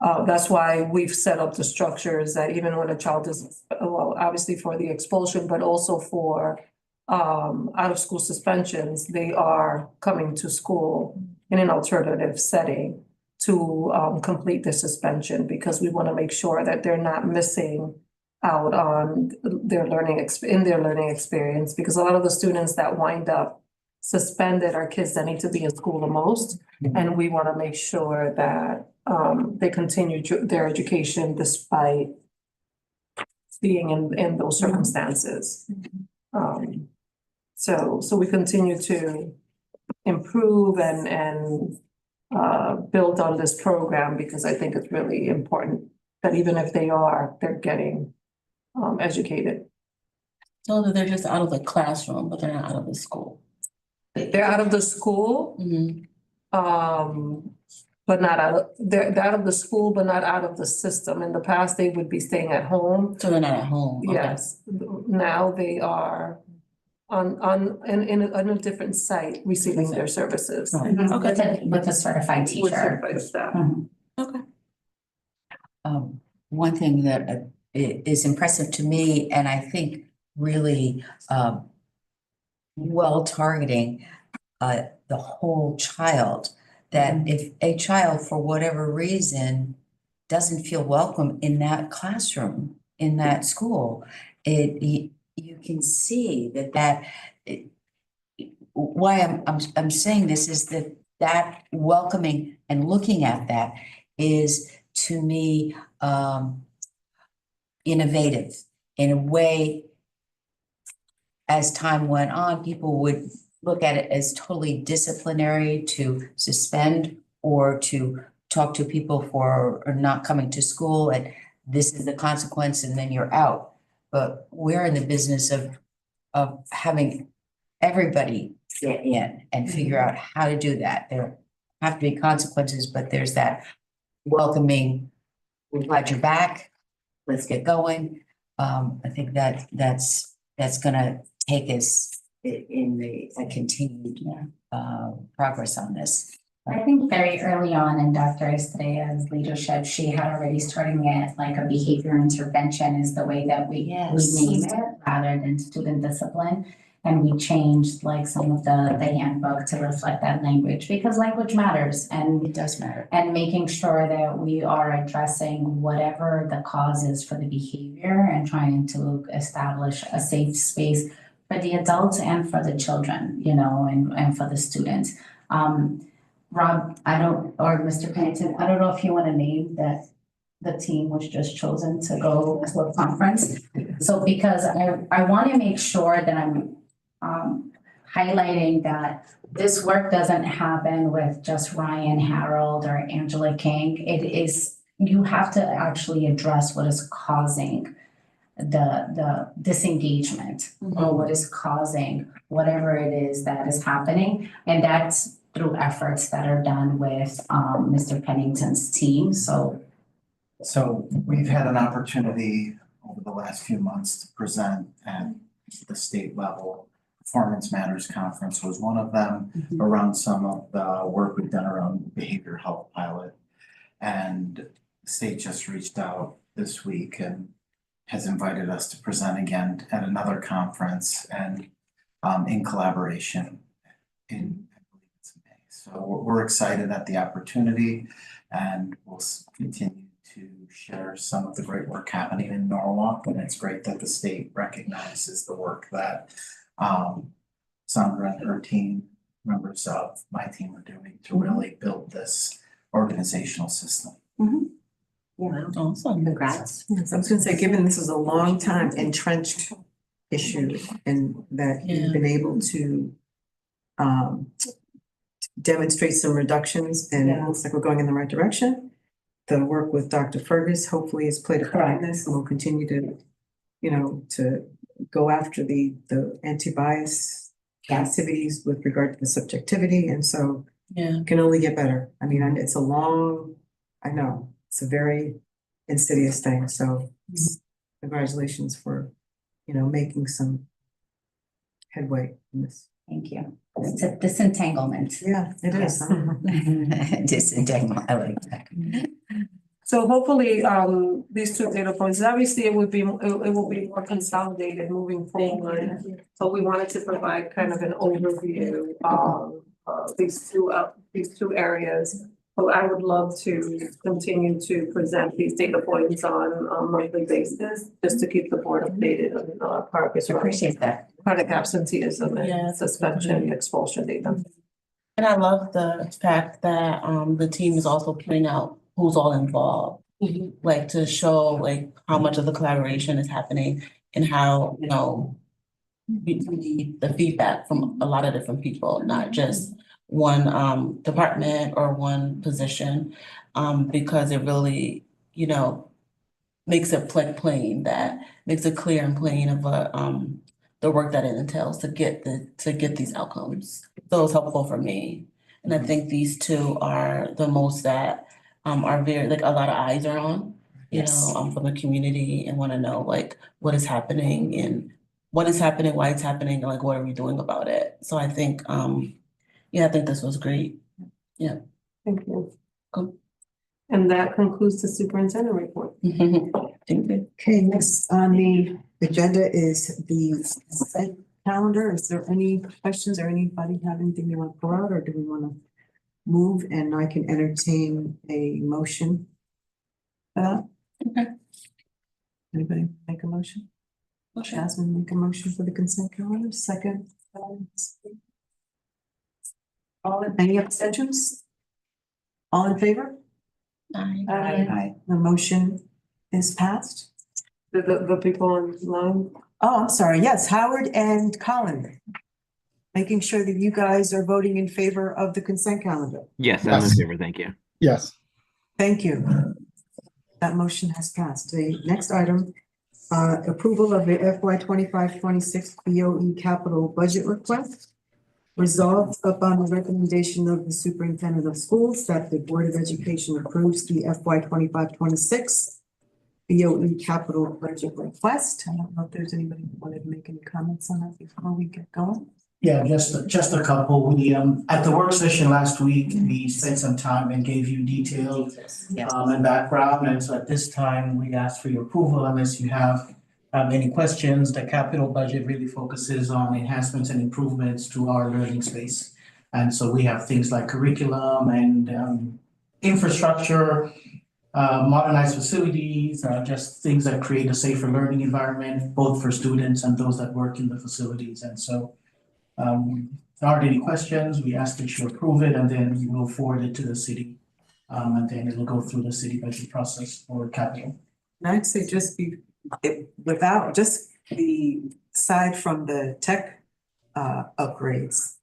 [SPEAKER 5] That's why we've set up the structures that even when a child is, well, obviously for the expulsion, but also for out of school suspensions, they are coming to school in an alternative setting to complete the suspension, because we want to make sure that they're not missing out on their learning experience, because a lot of the students that wind up suspended are kids that need to be in school the most, and we want to make sure that they continue their education despite being in those circumstances. So we continue to improve and build on this program, because I think it's really important that even if they're getting educated.
[SPEAKER 9] So that they're just out of the classroom, but they're not out of the school.
[SPEAKER 5] They're out of the school. But not out, they're out of the school, but not out of the system. In the past, they would be staying at home.
[SPEAKER 7] So they're not at home. Okay.
[SPEAKER 5] Yes, now they are in a different site receiving their services.
[SPEAKER 16] With a certified teacher.
[SPEAKER 5] With certified staff.
[SPEAKER 7] Okay. One thing that is impressive to me, and I think really well targeting the whole child, that if a child for whatever reason doesn't feel welcome in that classroom, in that school, you can see that why I'm saying this is that welcoming and looking at that is, to me, innovative in a way. As time went on, people would look at it as totally disciplinary, to suspend or to talk to people for not coming to school, and this is the consequence, and then you're out. But we're in the business of having everybody get in and figure out how to do that. There have to be consequences, but there's that welcoming, we're glad you're back, let's get going. I think that's gonna take us in a continued progress on this.
[SPEAKER 16] I think very early on in Dr. Estrella's leadership, she had already starting it like a behavior intervention is the way that we name it, rather than student discipline. And we changed like some of the handbook to reflect that language, because language matters, and
[SPEAKER 7] it does matter.
[SPEAKER 16] And making sure that we are addressing whatever the cause is for the behavior and trying to establish a safe space for the adults and for the children, you know, and for the students. Rob, or Mr. Pennington, I don't know if you want to name that the team was just chosen to go to a conference. So because I want to make sure that I'm highlighting that this work doesn't happen with just Ryan Harold or Angela King. It is, you have to actually address what is causing the disengagement or what is causing whatever it is that is happening. And that's through efforts that are done with Mr. Pennington's team. So
[SPEAKER 18] we've had an opportunity over the last few months to present at the state level. Performance Matters Conference was one of them, around some of the work we've done around behavioral health pilot. And the state just reached out this week and has invited us to present again at another conference, and in collaboration in, I believe it's May. So we're excited at the opportunity, and we'll continue to share some of the great work happening in Norwalk. And it's great that the state recognizes the work that Sandra and her team, members of my team, are doing to really build this organizational system.
[SPEAKER 2] Yeah.
[SPEAKER 7] Awesome.
[SPEAKER 2] Congrats. Yes, I was gonna say, given this is a long time entrenched issue, and that you've been able to demonstrate some reductions, and it looks like we're going in the right direction. The work with Dr. Fergus hopefully has played a part in this, and will continue to, you know, to go after the anti-bias activities with regard to the subjectivity, and so can only get better. I mean, it's a long, I know, it's a very insidious thing, so congratulations for, you know, making some headway in this.
[SPEAKER 16] thank you. It's a disentanglement.
[SPEAKER 2] Yeah, it is.
[SPEAKER 7] Disentanglement, I like that.
[SPEAKER 5] So hopefully, these two data points, obviously it will be more consolidated moving forward. So we wanted to provide kind of an overview of these two areas. So I would love to continue to present these data points on a monthly basis, just to keep the board updated on progress.
[SPEAKER 16] Appreciate that.
[SPEAKER 5] Chronic absenteeism and suspension, expulsion data.
[SPEAKER 9] And I love the fact that the team is also putting out who's all involved, like to show like how much of the collaboration is happening and how, you know, we need the feedback from a lot of different people, not just one department or one position, because it really, you know, makes it plain, that makes it clear and plain of the work that it entails to get these outcomes. So it's helpful for me. And I think these two are the most that are very, like, a lot of eyes are on, you know, from the community, and wanna know like what is happening and what is happening, why it's happening, and like what are we doing about it? So I think, yeah, I think this was great. Yeah.
[SPEAKER 5] Thank you.
[SPEAKER 9] Cool.
[SPEAKER 5] And that concludes the superintendent report.
[SPEAKER 9] Thank you.
[SPEAKER 2] Okay, next on the agenda is the consent calendar. Is there any questions or anybody have anything they want to throw out, or do we want to move and I can entertain a motion for that?
[SPEAKER 9] Okay.
[SPEAKER 2] Anybody make a motion? Jasmine, make a motion for the consent calendar, second. Any abstentions? All in favor?
[SPEAKER 9] Aye.
[SPEAKER 2] The motion is passed.
[SPEAKER 5] The people online.
[SPEAKER 2] Oh, I'm sorry. Yes, Howard and Colin. Making sure that you guys are voting in favor of the consent calendar.
[SPEAKER 19] Yes, I'm in favor, thank you.
[SPEAKER 13] Yes.
[SPEAKER 2] Thank you. That motion has passed. The next item, approval of the FY 25-26 BOE capital budget request. Resolved upon the recommendation of the superintendent of schools that the Board of Education approves the FY 25-26 BOE capital budget request. I don't know if there's anybody who wanted to make any comments on that before we get going.
[SPEAKER 20] Yeah, just a couple. We at the work session last week, we spent some time and gave you detailed and background. And so at this time, we ask for your approval unless you have any questions. The capital budget really focuses on enhancements and improvements to our learning space. And so we have things like curriculum and infrastructure, modernized facilities, just things that create a safer learning environment, both for students and those that work in the facilities. And so if there aren't any questions, we ask that you approve it, and then we will forward it to the city. And then it'll go through the city budget process for capital.
[SPEAKER 2] I'd say just be, without, just the, aside from the tech upgrades,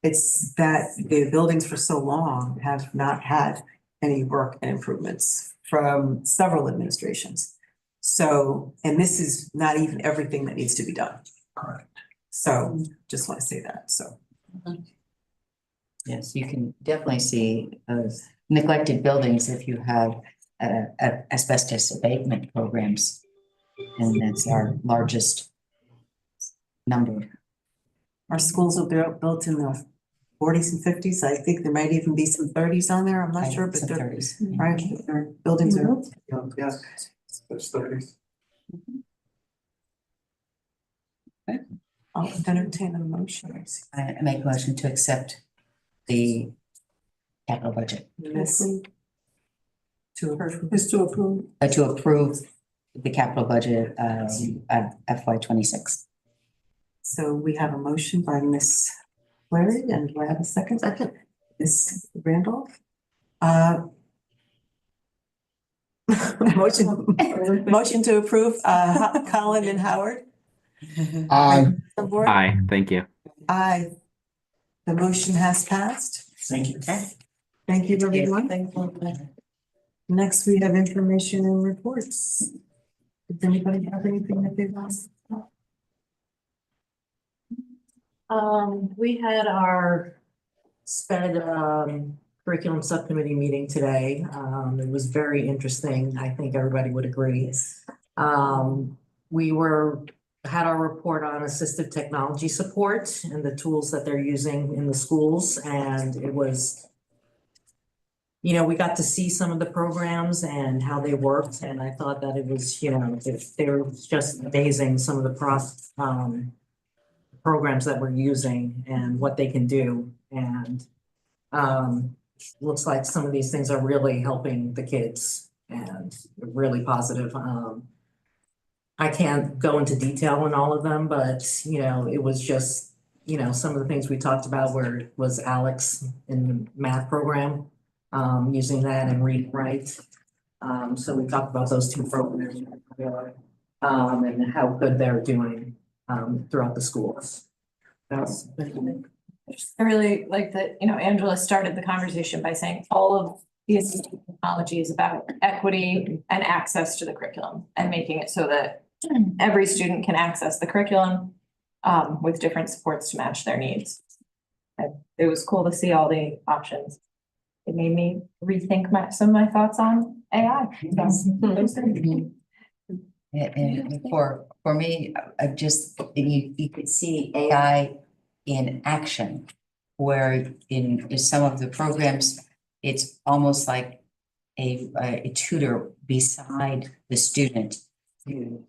[SPEAKER 2] it's that the buildings for so long have not had any work and improvements from several administrations. So, and this is not even everything that needs to be done.
[SPEAKER 20] Correct.
[SPEAKER 2] So just want to say that, so.
[SPEAKER 7] Yes, you can definitely see neglected buildings if you have asbestos abatement programs. And that's our largest number.
[SPEAKER 2] Our schools are built in the 40s and 50s. I think there might even be some 30s on there. I'm not sure, but
[SPEAKER 7] Some
[SPEAKER 2] they're,
[SPEAKER 7] 30s.
[SPEAKER 2] right, their buildings are.
[SPEAKER 11] Yeah. It's 30s.
[SPEAKER 2] I'll entertain a motion.
[SPEAKER 7] I make a motion to accept the capital budget.
[SPEAKER 2] To approve.
[SPEAKER 5] Is to approve.
[SPEAKER 7] To approve the capital budget of FY 26.
[SPEAKER 2] So we have a motion by Ms. Larry, and do I have a second? Second. Ms. Randolph. Motion to approve, Colin and Howard.
[SPEAKER 13] Aye.
[SPEAKER 2] The board?
[SPEAKER 19] Aye, thank you.
[SPEAKER 2] Aye. The motion has passed.
[SPEAKER 20] Thank you.
[SPEAKER 2] Thank you, everyone. Next, we have information and reports. Does anybody have anything that they want?
[SPEAKER 6] We had our SPED curriculum subcommittee meeting today. It was very interesting. I think everybody would agree. We had our report on assistive technology support and the tools that they're using in the schools, and it was, you know, we got to see some of the programs and how they worked, and I thought that it was, you know, they were just amazing, some of the programs that we're using and what they can do. And looks like some of these things are really helping the kids and really positive. I can't go into detail on all of them, but you know, it was just, you know, some of the things we talked about where it was Alex in the math program, using that and read and write. So we talked about those two programs and how good they're doing throughout the schools.
[SPEAKER 10] I really like that, you know, Angela started the conversation by saying all of the assistive technology is about equity and access to the curriculum and making it so that every student can access the curriculum with different supports to match their needs. It was cool to see all the options. It made me rethink some of my thoughts on AI.
[SPEAKER 7] And for me, I just, you could see AI in action. Where in some of the programs, it's almost like a tutor beside the student to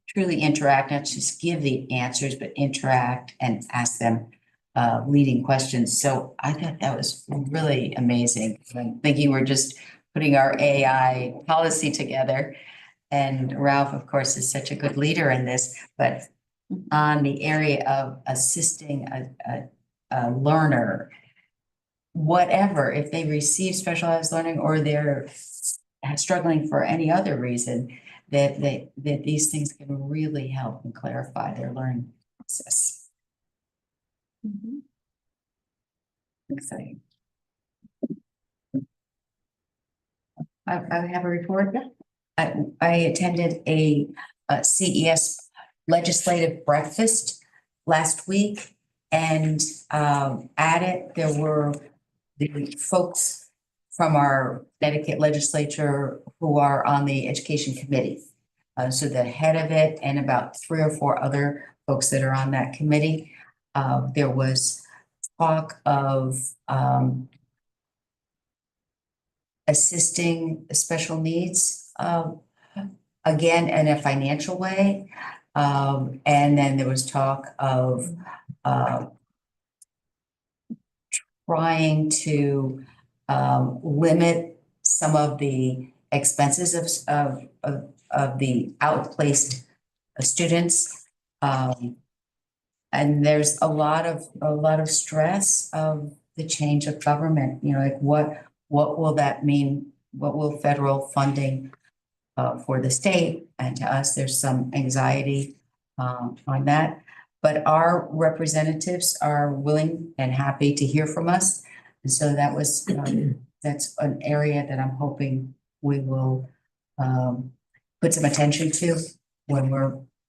[SPEAKER 7] truly interact, not just give the answers, but interact and ask them leading questions. So I thought that was really amazing. I'm thinking we're just putting our AI policy together. And Ralph, of course, is such a good leader in this, but on the area of assisting a learner, whatever, if they receive specialized learning or they're struggling for any other reason, that these things can really help and clarify their learning process. Exciting. I have a report. I attended a CES legislative breakfast last week, and at it there were the folks from our Connecticut legislature who are on the education committee. So the head of it and about 3 or 4 other folks that are on that committee. There was talk of assisting special needs, again, in a financial way. And then there was talk of trying to limit some of the expenses of the outplaced students. And there's a lot of stress of the change of government, you know, like what will that mean? What will federal funding for the state and to us? There's some anxiety on that. But our representatives are willing and happy to hear from us. And so that was, that's an area that I'm hoping we will put some attention to when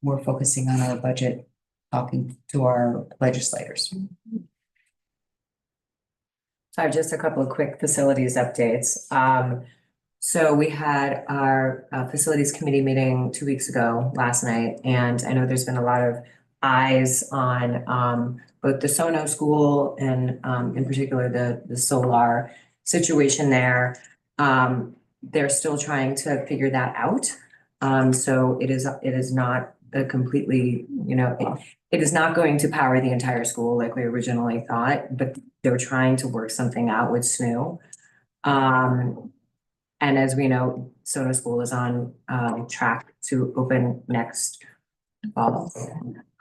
[SPEAKER 7] we're focusing on our budget, talking to our legislators.
[SPEAKER 4] So I have just a couple of quick facilities updates. So we had our facilities committee meeting 2 weeks ago, last night, and I know there's been a lot of eyes on both the Sono school and in particular the solar situation there. They're still trying to figure that out. So it is not a completely, you know, it is not going to power the entire school like we originally thought, but they're trying to work something out with SNU. And as we know, Sono School is on track to open next fall.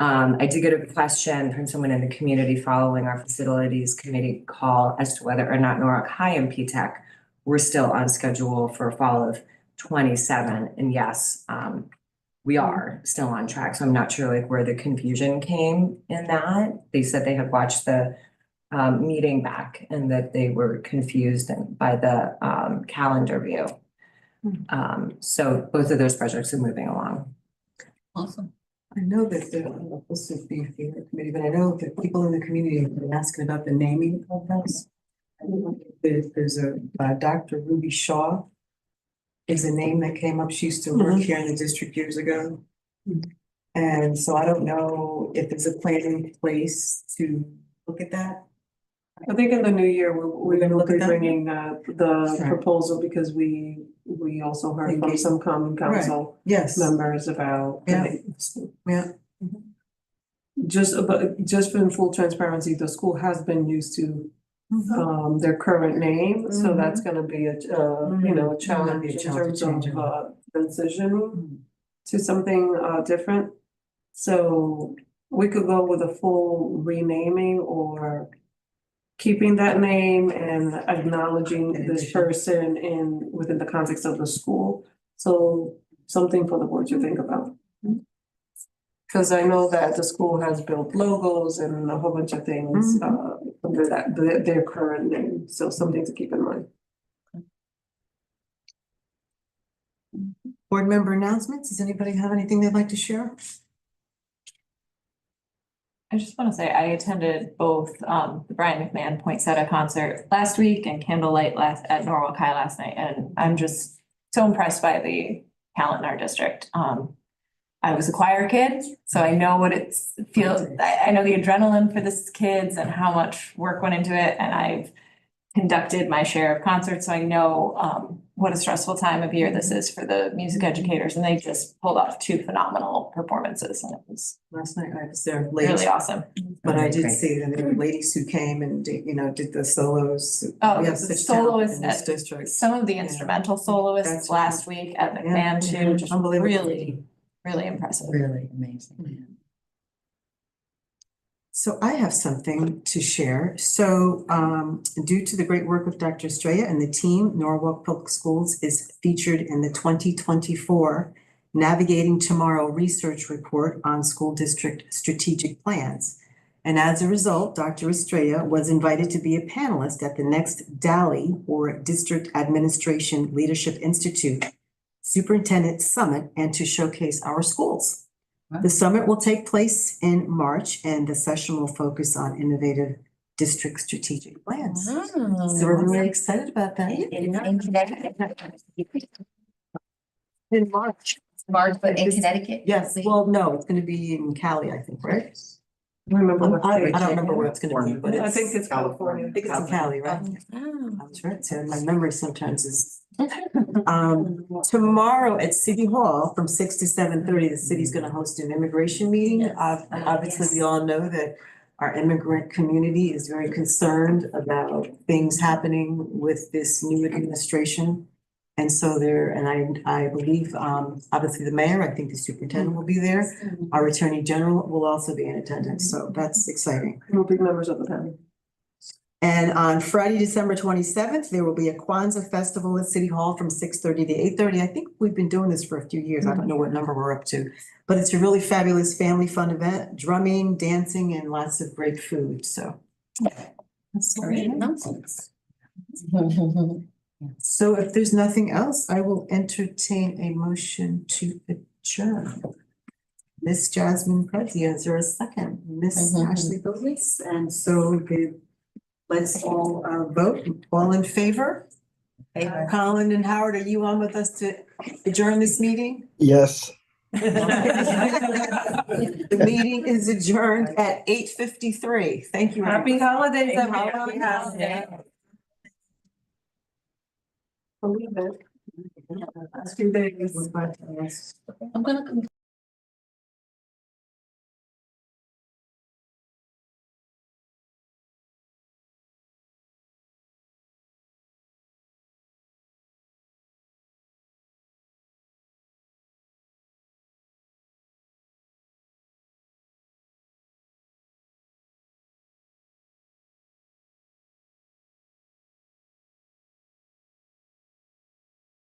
[SPEAKER 4] I did get a question from someone in the community following our facilities committee call as to whether or not Norwalk High and PTech were still on schedule for fall of 27. And yes, we are still on track. So I'm not sure like where the confusion came in that. They said they had watched the meeting back and that they were confused by the calendar view. So both of those projects are moving along.
[SPEAKER 7] Awesome.
[SPEAKER 2] I know that this is the committee, but I know that people in the community have been asking about the naming of this. There's a Dr. Ruby Shaw is a name that came up. She used to work here in the district years ago. And so I don't know if there's a plan in place to look at that.
[SPEAKER 5] I think in the new year, we're
[SPEAKER 2] gonna
[SPEAKER 5] gonna
[SPEAKER 2] look
[SPEAKER 5] be
[SPEAKER 2] at that?
[SPEAKER 5] bringing the
[SPEAKER 2] Right.
[SPEAKER 5] proposal because we also heard from some common council
[SPEAKER 2] Yes.
[SPEAKER 5] members about.
[SPEAKER 2] Yeah. Yeah.
[SPEAKER 5] Just for full transparency, the school has been used to their current name, so that's gonna be a a challenge in terms of transitioning to something different. So we could go with a full renaming or keeping that name and acknowledging this person within the context of the school. So something for the board to think about. Cause I know that the school has built logos and a whole bunch of things under their current name, so something to keep in mind.
[SPEAKER 2] Board member announcements. Does anybody have anything they'd like to share?
[SPEAKER 10] I just want to say I attended both the Brian McMahon Poinsettia concert last week and Candlelight at Norwalk High last night, and I'm just so impressed by the talent in our district. I was a choir kid, so I know what it feels. I know the adrenaline for this kids and how much work went into it, and I've conducted my share of concerts, so I know what a stressful time of year this is for the music educators, and they just pulled off 2 phenomenal performances, and it was
[SPEAKER 2] Last night I was there.
[SPEAKER 10] really awesome.
[SPEAKER 2] But I did
[SPEAKER 7] Great.
[SPEAKER 2] see that there were ladies who came and did, did the solos.
[SPEAKER 10] Oh,
[SPEAKER 2] We have
[SPEAKER 10] the
[SPEAKER 2] such talent
[SPEAKER 10] soloists
[SPEAKER 2] in this
[SPEAKER 10] at-
[SPEAKER 2] district.
[SPEAKER 10] Some of the instrumental soloists
[SPEAKER 2] That's
[SPEAKER 10] last week at
[SPEAKER 2] Yeah.
[SPEAKER 10] McMahon too, just
[SPEAKER 2] Unbelievable.
[SPEAKER 10] really impressive.
[SPEAKER 7] Really amazing.
[SPEAKER 2] So I have something to share. So due to the great work of Dr. Estrella and the team, Norwalk Public Schools is featured in the 2024 Navigating Tomorrow Research Report on School District Strategic Plans. And as a result, Dr. Estrella was invited to be a panelist at the next DALI, or District Administration Leadership Institute Superintendent Summit, and to showcase our schools. The summit will take place in March, and the session will focus on innovative district strategic plans. So we're really excited about that.
[SPEAKER 7] In Connecticut.
[SPEAKER 2] In March.
[SPEAKER 7] March, but in Connecticut?
[SPEAKER 2] Yes, well, no, it's gonna be in Cali, I think, right?
[SPEAKER 12] I remember what
[SPEAKER 2] I
[SPEAKER 12] state.
[SPEAKER 2] don't remember where it's gonna be, but
[SPEAKER 12] I
[SPEAKER 2] it's.
[SPEAKER 12] think it's California.
[SPEAKER 2] I think it's in Cali, right? That's right, so my memory sometimes is. Tomorrow at City Hall from 6 to 7:30, the city's gonna host an immigration meeting. Obviously, we all know that our immigrant community is very concerned about things happening with this new administration. And so I believe, obviously the mayor, I think the superintendent will be there. Our attorney general will also be in attendance, so that's exciting.
[SPEAKER 12] We'll be members of the panel.
[SPEAKER 2] And on Friday, December 27th, there will be a Kwanzaa festival at City Hall from 6:30 to 8:30. I think we've been doing this for a few years. I don't know what number we're up to. But it's a really fabulous family fun event, drumming, dancing, and lots of great food, so. That's
[SPEAKER 7] Great, nonsense.
[SPEAKER 2] So if there's nothing else, I will entertain a motion to adjourn. Miss Jasmine Prezi, is there a second? Miss Ashley Bovis, and so let's all vote. All in favor? Colin and Howard, are you on with us to adjourn this meeting?
[SPEAKER 13] Yes.
[SPEAKER 2] The meeting is adjourned at 8:53. Thank you.
[SPEAKER 12] Happy holidays,
[SPEAKER 2] everyone.
[SPEAKER 12] everyone. Believe it. Last few days.
[SPEAKER 7] I'm gonna.